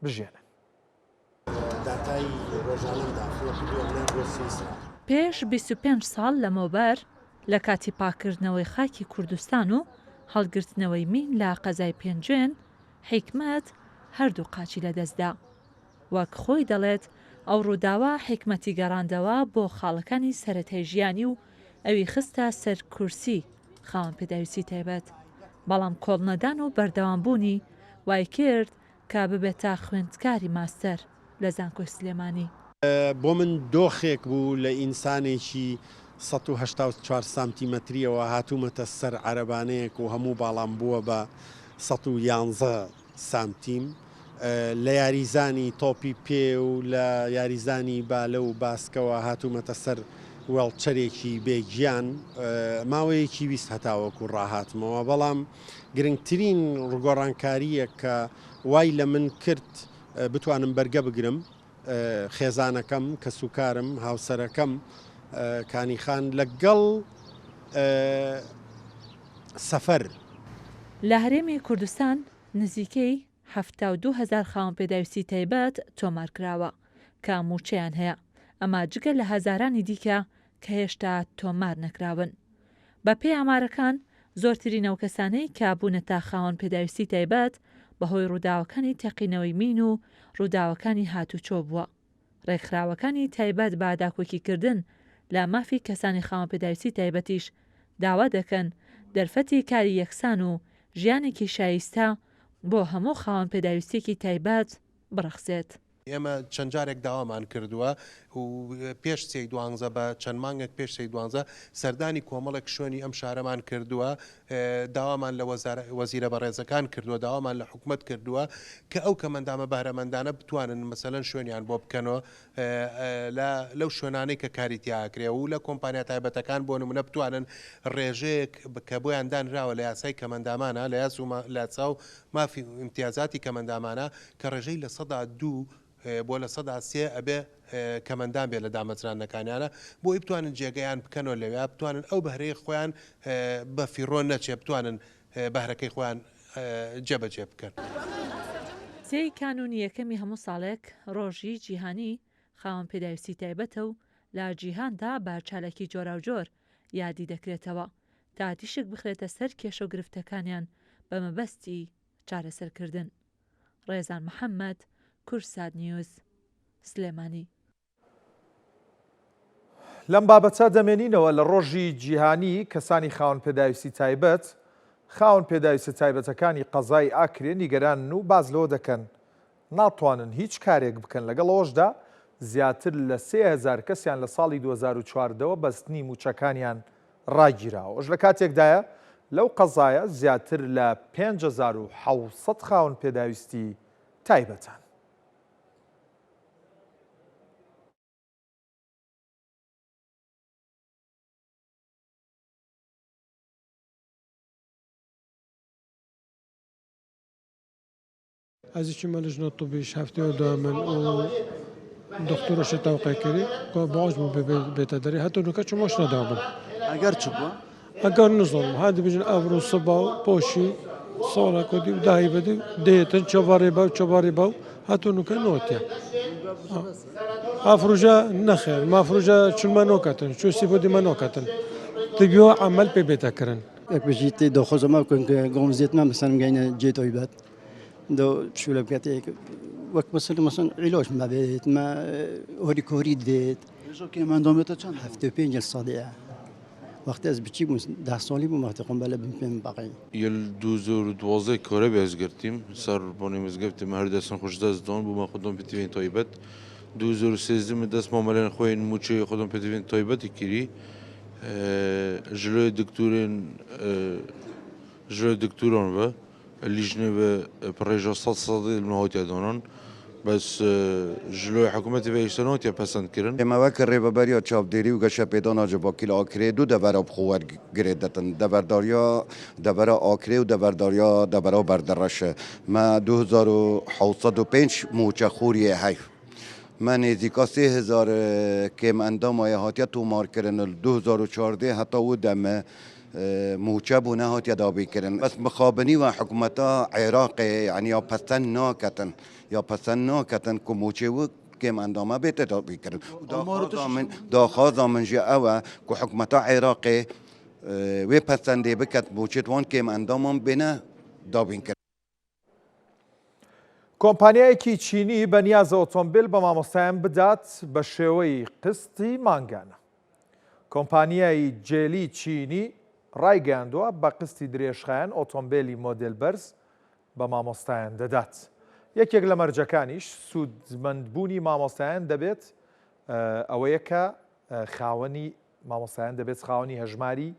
بژێنن. پێش 25 ساڵ لەمەوبەر لە کاتی پاکردنەوەی خاکی کوردستان و هەڵگرتنەوەی مین لە قەزای پێنجێن حیکمەت هەردوو قاچی لەدەستدا. وەک خۆی دەڵێت ئەو ڕووداوە حیکمەتی گەڕاندەوە بۆ خاڵەکانی سەرەتای ژیانی و ئەوی خستە سەر کورسی خاوەن پێداویستی تایبەت. بەڵام کۆڵنەدان و بەردەوامبوونی وای کرد کە ببێتە خوێندکاری ماستەر لە زانکۆی سلێمانی. بۆ من دۆخێک بوو لە ئینسانێکی 184 سانتیمەتریەوە هاتوومەتە سەر عەرەبانەیەک و هەموو باڵام بووە بە 111 سانتیم لە یاریزانی تۆپی پێ و لە یاریزانی بالە و باسکەوە هاتوومەتە سەر وێڵچەرێکی بێگیان. ماوەیەکی ویست هەتاوەکو ڕاهاتمەوە، بەڵام گرنگترین ڕگۆڕانکاریە کە وای لە من کرد بتوانم بەرگە بگرم خێزانەکەم کە سوکارم هاوسەرەکەم کانیخان لەگەڵ سەفەر. لە هەرێمی کوردستان نزیکەی 72,000 خاوەن پێداویستی تایبەت تۆمارکراوە کە موچەیان هەیە. ئەمە جگە لە هەزارانی دیکە کە هێشتا تۆمار نەکراون. بە پێی ئامارەکان زۆرترین ئەو کەسانەی کە بوونەتە خاوەن پێداویستی تایبەت بەهۆی ڕووداوەکانی تەقینەوەی مین و ڕووداوەکانی هاتوچۆ بووە. ڕێکخراوەکانی تایبەت بە داکۆکیکردن لە مافی کەسانی خاوەن پێداویستی تایبەتیش داوا دەکەن دەرفەتی کاری یەکسان و ژیانێکی شایستە بۆ هەموو خاوەن پێداویستێکی تایبەت بڕەخسێت. ئێمە چەند جارێک داوامان کردووە و پێش سێی دوانزە بە چەند مانگێک پێش سێی دوانزە سەردانی کۆمەڵێک شوێنی ئەم شارەمان کردووە، داوامان لە وەزیرە بەڕێزەکان کردووە، داوامان لە حکوومەت کردووە کە ئەو کەمەندامە بەهرەمەندانە بتوانن مەسەلەن شوێنیان بۆ بکەنەوە لەو شوێنانەی کە کاری تیاکرێ و لە کۆمپانیا تایبەتەکان بۆ نمونە بتوانن ڕێژەیەک کە بۆیان دانراوە لە یاسای کەمەندامانە لە یاسا و مافی امتیازاتی کەمەندامانە کە ڕێژەی لە 102 بۆ لە 103 ئەبێ کەمەندان بێ لە دامەزرانەکانیانە بۆی بتوانن جێگەیان بکەنەوە لەوێ بتوانن ئەو بەهرەی خۆیان بە فیڕۆن نەچێ بتوانن بەهرەکەی خۆیان جێبەجێ بکەن. سێی کانونی یەکەمی هەموو ساڵێک ڕۆژی جیهانی خاوەن پێداویستی تایبەتە و لە جیهاندا بە چالێکی جۆرا و جۆر یادی دەکرێتەوە تا تیشک بخرێتە سەر کێشە و گرفتەکانیان بە مەبەستی چارەسەرکردن. ڕێزان محەممەد، کورسات نیوز، سلێمانی. لەم بابەتە دەمێنینەوە لە ڕۆژی جیهانی کەسانی خاوەن پێداویستی تایبەت خاوەن پێداویستی تایبەتەکانی قەزای ئاکرێ نیگەران و باز لەوە دەکەن ناتوانن هیچ کارێک بکەن لەگەڵەوەشدا زیاتر لە 3000 کەسیان لە ساڵی 2014ەوە بەستنی موچەکانیان ڕاگیراوە. ئەوش لە کاتێکدایە لەو قەزایە زیاتر لە 5700 خاوەن پێداویستی تایبەتان. از چی مالش نطبیش هفته و دامن و دکترش توقع کردی که باز مو بهتری حتی نکه چماش ندامن. اگر چه با؟ اگر نظام هادی بجن ابرو صبا پوشی سالا کدی و دهی بدی دیتن چواری باو حتی نکه نوتیا. افروجا نخیر ما افروجا چون ما نوکتن چون سیبودی ما نوکتن تبیو عمل به بهتر کردن. بجیتی دو خزما کن که گمزیت ما مثلا میگن جیت اویبات. دو شو لبكاتي وقت مثلا علاج ما بيت ما هوري كوريد بيت شو كمان دومته چند هفته 5 ساعه وقت از بچی بو 10 سالی بو وقت قم بله بهم باقی یل 2012 کاره بیاز گرفتیم سر بونیمز گرفتیم هر دستان خوش دست دان بو ما خودم پتیوین تایبت 2013 من دست معامله خوین موچه خودم پتیوین تایبت کری جلوی دکتران و اللجنة بريجا صدي المهوتيا دونون بس جلوی حکومتی و ایشتناتی پسند کردن. اما وقت ریببری چاپ دیری و گشه پیدان آج باکیل آکری دو دبر آب خوار گریدتن دبرداریا دبر آکری و دبرداریا دبر بردرشه ما 2705 موچه خوری حیف من نزدیکا 3000 کم اندام هاتیا تو مار کردن 2014 حتی و دم موچه بونه هات یادابی کردن بس مخابنی و حکومتا عراق یعنی یا پسند ناکتن که موچه و کم اندامه بیت یادابی کردن دا خواضا من جا اوه که حکومتا عراق و پسنده بکت موچه توان کم اندامم بینه دابین کردن. کۆمپانیایەکی چینی بەنیازە ئۆتۆمبیل بە مامۆستایان بدات بە شێوەی قستی مانگانە. کۆمپانیای جێلی چینی ڕایگەیاندووە بە قستی درێژخایەن ئۆتۆمبیلی مۆدێل بەرز بە مامۆستایان دەدات. یەکێک لە مەرجەکانیش سوودمەندبوونی مامۆستایان دەبێت ئەوەیە کە خاوەنی مامۆستایان دەبێت خاوەنی هەژماری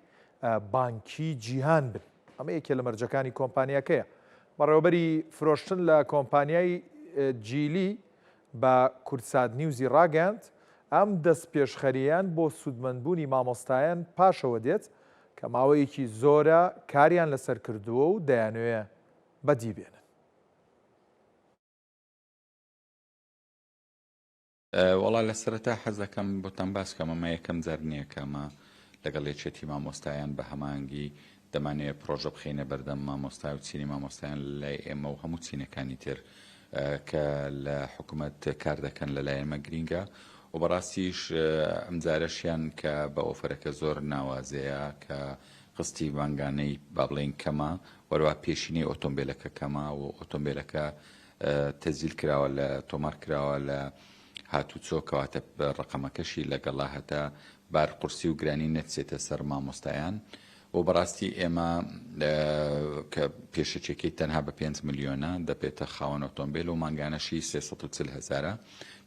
بانکی جیهان بن. ئەمە یەکێ لە مەرجەکانی کۆمپانیەکەیە. بەڕێوەبەری فرۆشتن لە کۆمپانیای جیلی بە کورسات نیوزی ڕاگەاند ئەم دەست پێشخەریان بۆ سوودمەندبوونی مامۆستایان پاشەوە دێت کە ماوەیەکی زۆرە کاریان لەسەر کردووە و دەیانوێ بەدی بێنن. وەڵا لە سەرەتا حەز دەکەم بۆتان باس کەم ئەمە یەکەم جار نییە کە ئەمە لەگەڵ یەکێتی مامۆستایان بە هەمانگی دەمانەوێت پرۆژە بخینە بەردەم مامۆستا و چینی مامۆستایان لای ئێمە و هەموو چینەکانی تر کە لە حکوومەت کار دەکەن لەلایەن ئێمە گرینگە و بەڕاستیش ئەمجارەشیان کە بە ئۆفەرەکە زۆر ناوازەیە کە قستی بانگانەی با بڵێن کەمە وەروە پێشینەی ئۆتۆمبیلەکە کەمە و ئۆتۆمبیلەکە تەزیل کراوە لە تۆمار کراوە لە هاتوچۆ کەواتە ڕقەمەکەشی لەگەڵا هەتا بار قورسی و گرانی نەچێتە سەر مامۆستایان و بەڕاستی ئێمە کە پێشەچێکی تەنها بە 5 ملیۆنە دەبێتە خاوەن ئۆتۆمبیل و مانگانەشی 340,000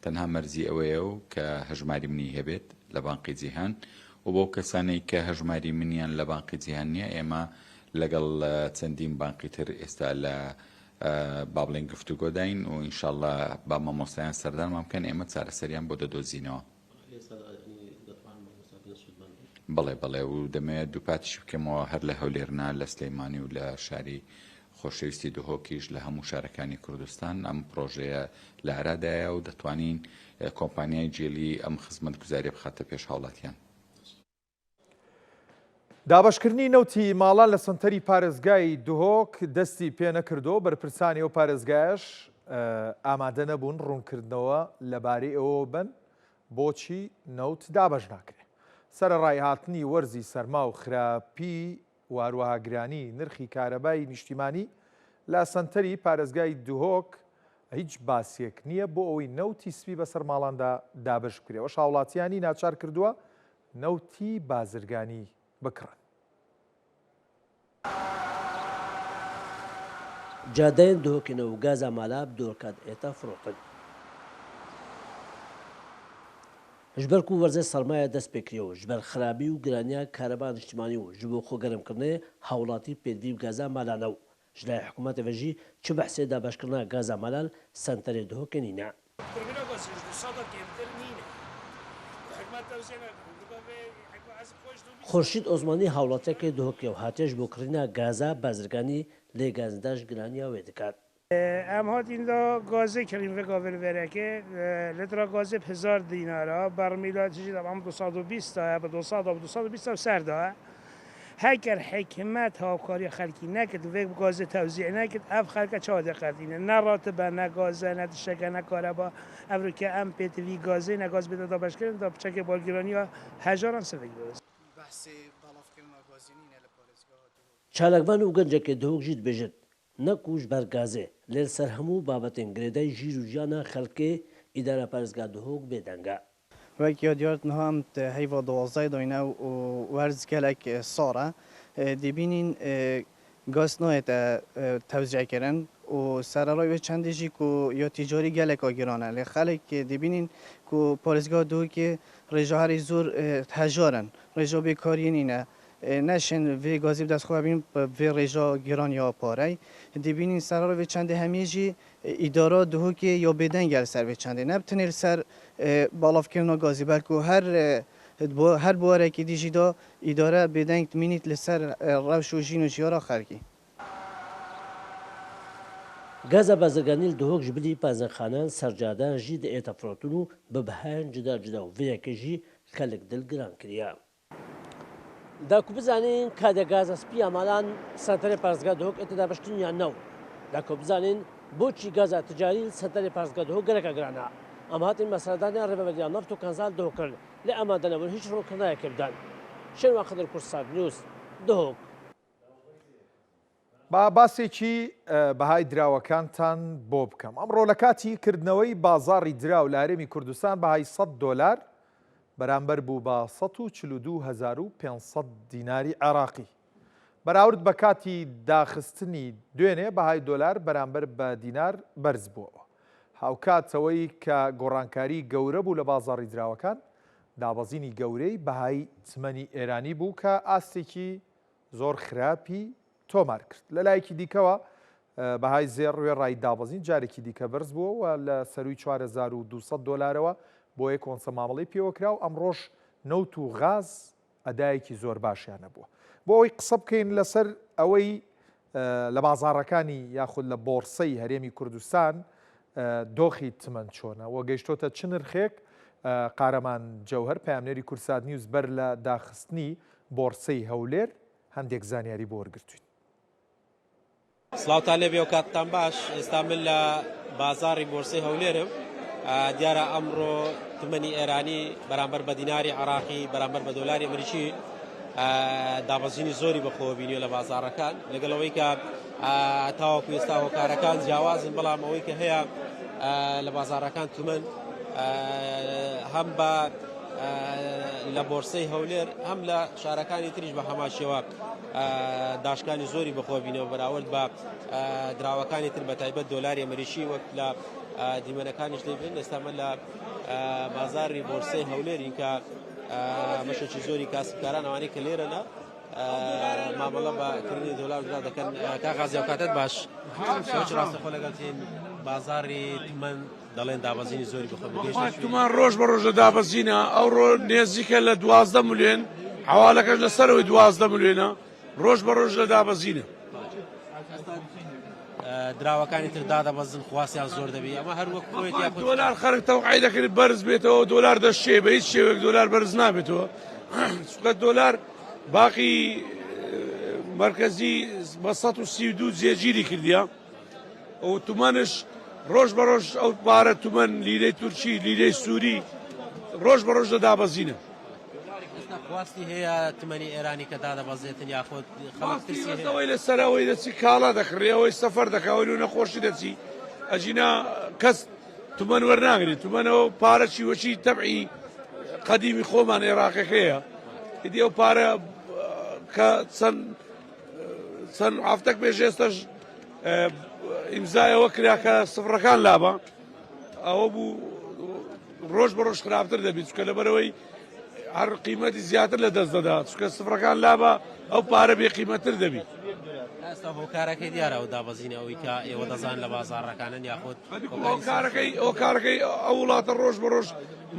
تەنها مەرزی ئەوەیە و کە هەژماری منی هەبێت لە بانقی جیهان و بۆ کەسانەی کە هەژماری منیان لە بانقی جیهان نییە ئێمە لەگەڵ چەندین بانقی تر ئێستا لە با بڵێن گفتوگۆداین و ئینشاءڵڵا با مامۆستایان سەردانمان بکەن ئێمە چارەسەریان بۆ دەدۆزینەوە. بەڵێ و دەمەوێت دووپاتیش بکەمەوە هەر لە هەولێرنا لە سلەیمانی و لە شاری خۆشەویستی دهۆکیش لە هەموو شارەکانی کوردستان ئەم پرۆژەیە لە عرادایە و دەتوانین کۆمپانیای جێلی ئەم خزمەت گوزاری بخاتە پێش هاوڵاتیان. دابشکردنی نەوتی ماڵان لە سنتەری پارێزگای دهۆک دەستی پێ نەکردەوە بەرپرسانی ئەو پارێزگایش ئامادە نەبوون ڕوونکردنەوە لەبارەی ئەوە بن بۆچی نەوت دابەش ناکرێت. سەرەڕای هاتنی وەرزی سەرما و خراپی واروەها گرانی نرخی کارەبای نیشتیمانی لە سنتەری پارێزگای دهۆک هیچ باسیەک نییە بۆ ئەوەی نەوتی سپی بەسەر ماڵاندا دابش بکرێەوە. هاوڵاتیانی ناچار کردووە نەوتی بازرگانی بکڕن. جادەیەن دهۆکێنەوە و گازا مالا بدۆکات ئێتا فرۆتن. ژبەر و وەرزە سەرمایە دەست پێکرێەوە ژبەر خراپی و گرانیا کارەبا نیشتیمانی و ji بۆ خۆگەرمکردنê هاوڵاتی پێدوی و گازا مالانە و ji لای حکوومەتێڤژی çi behsê دابشکردنا گازا مالان سنتەرê dihokê nîne. خورشید ئۆزمانی هاوڵاتیەکێ دهۆکێ و هاتێش بۆ کڕینا گازا بازرگانی لێ گازداش گرانیا wê dikات. ام هاتیندا گازه کریم و گاور برکه لتر گازه 1000 دیناره برمیلات چیزی دام 220 تا به 200 تا 220 سر ده هکر حکمت ها کاری خلکی نکرد و گازه توزیع نکرد اف خلک چاده کردینه نه راتبه نه گازه نه شکر نه کاربا ابرو که ام پی تی وی گازه نه گاز بده دابش کردن داب چک بالگرانی ها هزاران سفید درست بحث بالاف کردن گازینی نه لپارزگاه چالکوان و گنجه که دوگ جید بجد نەکوش بەرگازێ لێر سەر هەموو بابەتێن گرێدای ژیر و ژیانە خەڵکێ ئیدارە پارێزگا دهۆک بێدەنگە. وەک یادیارتنها ئەم هەیڤە دوازدای داینە و وەرز gelek ساڕە دەبینین گاز نایێتە تەوزیعکردن و سەرەڕای وێ چەندێژی و یا تیجاری gelek گیرانە لێ خەڵک دەبینین و پارێزگا دهۆکێ ڕێژەهاری زۆر هەژارن ڕێژە بێکاریە نینە نشن وی گازی دست خواب ببینیم وی رجا گران یا پاره دیبینین سرار وی چنده همیجی اداره دهوکی یا بدن گل سر وی چنده نبتنیر سر بالاف کردن گازی بلکه هر باره که دیجی دا اداره بدن مینیت لسر روش و جین و جیارا خلقی گازا بازرگانی دهوک جبلی پازنخانان سرجادان جید اتفراتونو به بهان جدا جدا و وی که جی خلق دل گران کریا. داکو بزانین کادە گازە سپی ئامالان سەنتەرێ پارێزگا دهۆک ئێتە دابەشتن یان نەو داکۆ بزانین بۆچی گازە تجاری سەنتەرێ پارێزگا دهۆک گەرەکە گرانە ئەم هاتین مەسەردانیان ڕێبەبەریان نەفت و کەنزان دهۆکرد لێ ئەمادە نەبوون هیچ ڕوونکردنایەکێ بدەن. شێوان خدر کورسان نیوز دهۆک. با باسێکی بەهای دراوەکانتان بۆ بکەم ئەمڕۆ لە کاتی کردنەوەی بازاڕی دراو لە هەرێمی کوردستان بەهای $100 بەرامبەر بوو بە 142,500 دیناری عێراقی بەراورد بە کاتی داخستنی دوێنێ بەهای دۆلار بەرامبەر بە دینار بەرز بووەوە. هاوکاتەوەی کە گۆڕانکاری گەورە بوو لە بازاڕی دراوەکان دابەزینی گەورەی بەهای چمەنی ئێرانی بوو کە ئاستێکی زۆر خراپی تۆمار کرد. لە لایەکی دیکەوە بەهای زێڕ ڕوێ ڕای دابەزین جارێکی دیکە بەرز بووە و لە سەروی $4,200 بۆ یە کۆنسە مامەڵی پێوەکرا و ئەمڕۆژ نەوت و غاز ئەدایەکی زۆر باشیانە بووە. بۆ ئەوەی قسە بکەین لەسەر ئەوەی لە بازاڕەکانی یاخود لە بۆرسەی هەرێمی کوردستان دۆخی تمەن چۆنە وە گەیشتۆتە چ نرخێک قارەمان جەوهەر پەیامنێری کورسات نیوز بەر لە داخستنی بۆرسەی هەولێر هەندێک زانیاری بۆ وەرگرتوین. سڵاوتان لێبێ و کاتتان باش ئێستا من لە بازاڕی بۆرسەی هەولێرم دیارە ئەمڕۆ تمەنی ئێرانی بەرامبەر بە دیناری عراقی بەرامبەر بە دۆلاری ئەمریکی دابەزینی زۆری بەخۆوە بینیوە لە بازاڕەکان لەگەڵەوەی کە تاوەکو ئێستا هۆکارەکان جیاوازن بەڵام ئەوەی کە هەیە لە بازاڕەکان تومەن هەم بە لە بۆرسەی هەولێر هەم لە شارەکانی تریش بە هەماشەوە داشکانی زۆری بەخۆ بینەوە بەراورد بە دراوەکانی تر بە تایبەت دۆلاری ئەمریکی وەک لە دیمەنەکانیش دەبێن ئێستامە لە بازاری بۆرسەی هەولێرین کە بەشێکی زۆری کاسبکاران ئەوانەی کە لێرەنە مامەڵە بەکردنی دۆلار دەکەن کاغازی ئەو کاتت باش ڕاستەخۆ لەگەڵتین بازاری تومەن دەڵێن دابەزینی زۆری بخۆ تومان ڕۆژ بە ڕۆژە دابەزینە ئەوڕۆ نێزیکە لە 12 ملیۆن حواڵەکەش لەسەرەوەی 12 ملیۆنە ڕۆژ بە ڕۆژ لە دابەزینە دراوەکانی تر دادەبەزن خواسیان زۆر دەبی ئەمە هەر وەک خۆیت دۆلار خەرک تەوقعی دەکرد بەرز بێتەوە دۆلار دەشێ بە هیچ شێوەیەک دۆلار بەرز نابێتەوە چونکە دۆلار باقی مرکزی بە 132 جێگیری کردیە ئەو تومانش ڕۆژ بە ڕۆژ ئەو پارە تومەن لیرەی تورکی لیرەی سووری ڕۆژ بە ڕۆژ لە دابەزینە خواستی هەیە تمەنی ئێرانی کە دادەبەزێتن یاخۆت خەڵکەوەی لەسەرەوەی دەچی کاڵا دەکڕێەوەی سەفەر دەکەوەی و نەخۆشی دەچی ئەجینا کەس تومەن وەرناگرێت تومەنەوە پارەی وەچی تەبعی قەدیمی خۆمان عێراقەکەیە ئیدی ئەو پارە کە چەند هەفتەك پێش ئێستاش ئیمزایەوە کرا کە سفرەکان لابە ئەوە بوو ڕۆژ بە ڕۆژ خراپتر دەبێت چکە لەبەرەوەی هەر قیمەتی زیاتر لە دەست دەدات چکە سفرەکان لابە ئەو پارە بێ قیمەتر دەبی ئێستا هۆکارەکەی دیارە ئەو دابەزینە ئەوەی کە ئێوە دەزان لە بازاڕەکانن یاخۆت ئەو کارەکەی ئەو وڵاتە ڕۆژ بە ڕۆژ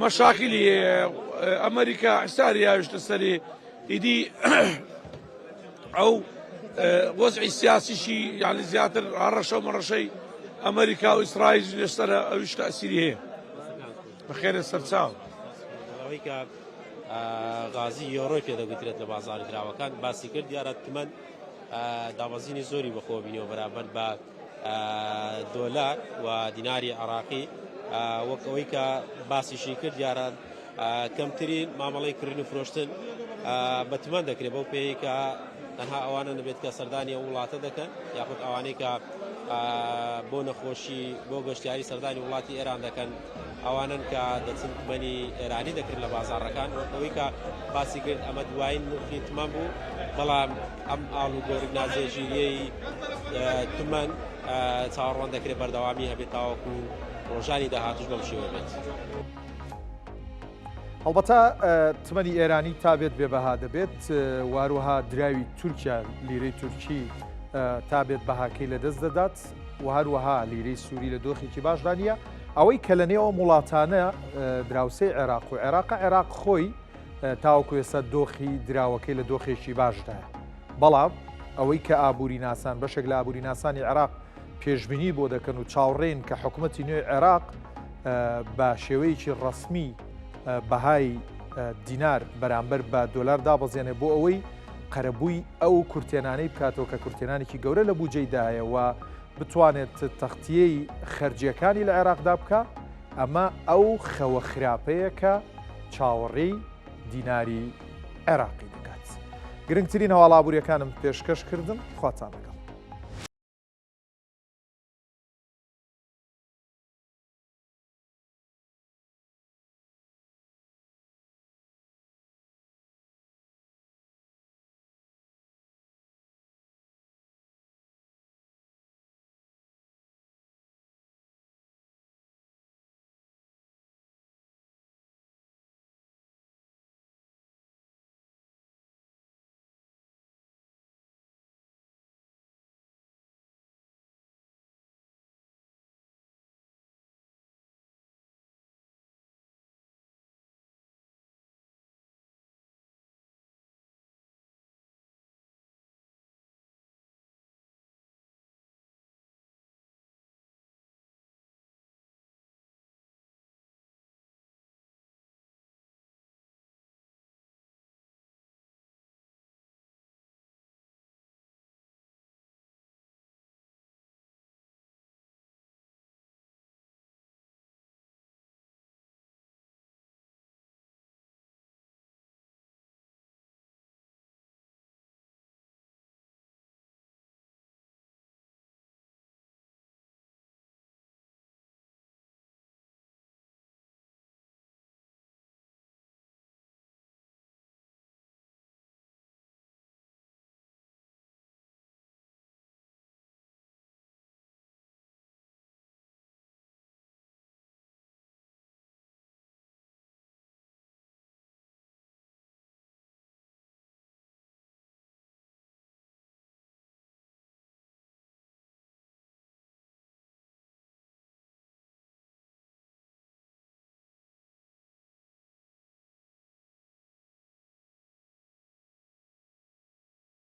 مەشاکلی ئەمریکا حساری هاویشتە سەرێ ئیدی ئەو وەزعی سیاسیشی یعنی زیاتر هەڕەشە و مەڕەشەی ئەمریکا و ئیسرائیل لەسەرە ئەویش تەئسیری هەیە بەخێرە سەرچاو ئەوەی کە غازی یۆڕۆی پێدەگوترێت لە بازاری دراوەکان باسی کرد دیارە تمەن دابەزینی زۆری بەخۆ بینەوە بەرامبەر بە دۆلار و دیناری عراقی وەک ئەوەی کە باسیشی کرد دیارە کەمترین مامەڵەی کردن و فرۆشتن بە تمەن دەکرێت بەو پێی کە تەنها ئەوانە نەبێت کە سەردانی ئەو وڵاتە دەکەن یاخود ئەوانەی کە بۆ نەخۆشی بۆ گەشتیاری سەردانی وڵاتی ئێران دەکەن ئەوانن کە دەچن تمەنی ئێرانی دەکرد لە بازاڕەکان ئەوەی کە باسی کرد ئەمە دوایین نرخی تمەن بوو بەڵام ئەم ئاڵوگۆڕی نازێژیریەی تمەن چاوەڕوان دەکرێت بەردەوامی هەبێت تاوەکو ڕۆژانی داهاتوش بەم شێوە بێت. هەڵبەتە تمەنی ئێرانی تا بێت بێبەها دەبێت واروها دراوی تورکیا لیرەی تورکی تا بێت بەهاکەی لەدەست دەدات و هەروەها لیرەی سووری لە دۆخێکی باشدانە ئەوەی کە لە نێوە وڵاتانە دراوسەی عێراق و عێراق خۆی تاوەکو ێستا دۆخی دراوەکەی لە دۆخێکی باشدایە بەڵام ئەوەی کە ئابووری ناسان بەشێک لە ئابووری ناسانی عێراق پێشبینی بۆ دەکەن و چاوڕێن کە حکوومەتی نوێی عێراق بە شێوەیەکی ڕسمی بەهای دینار بەرامبەر بە دۆلار دابەزێنێ بۆ ئەوەی قەرەبووی ئەو کورتێنانەی بکاتەوە کە کورتێنانێکی گەورە لە بوجەیدایە و بتوانێت تەختیەی خەرجیەکانی لە عێراقدا بکە ئەمە ئەو خەوە خراپەیە کە چاوەڕێی دیناری عێراقی دەکات. گرنگترین هەواڵابووریەکانم پێشکەش کردم خواتان لەگەڵ.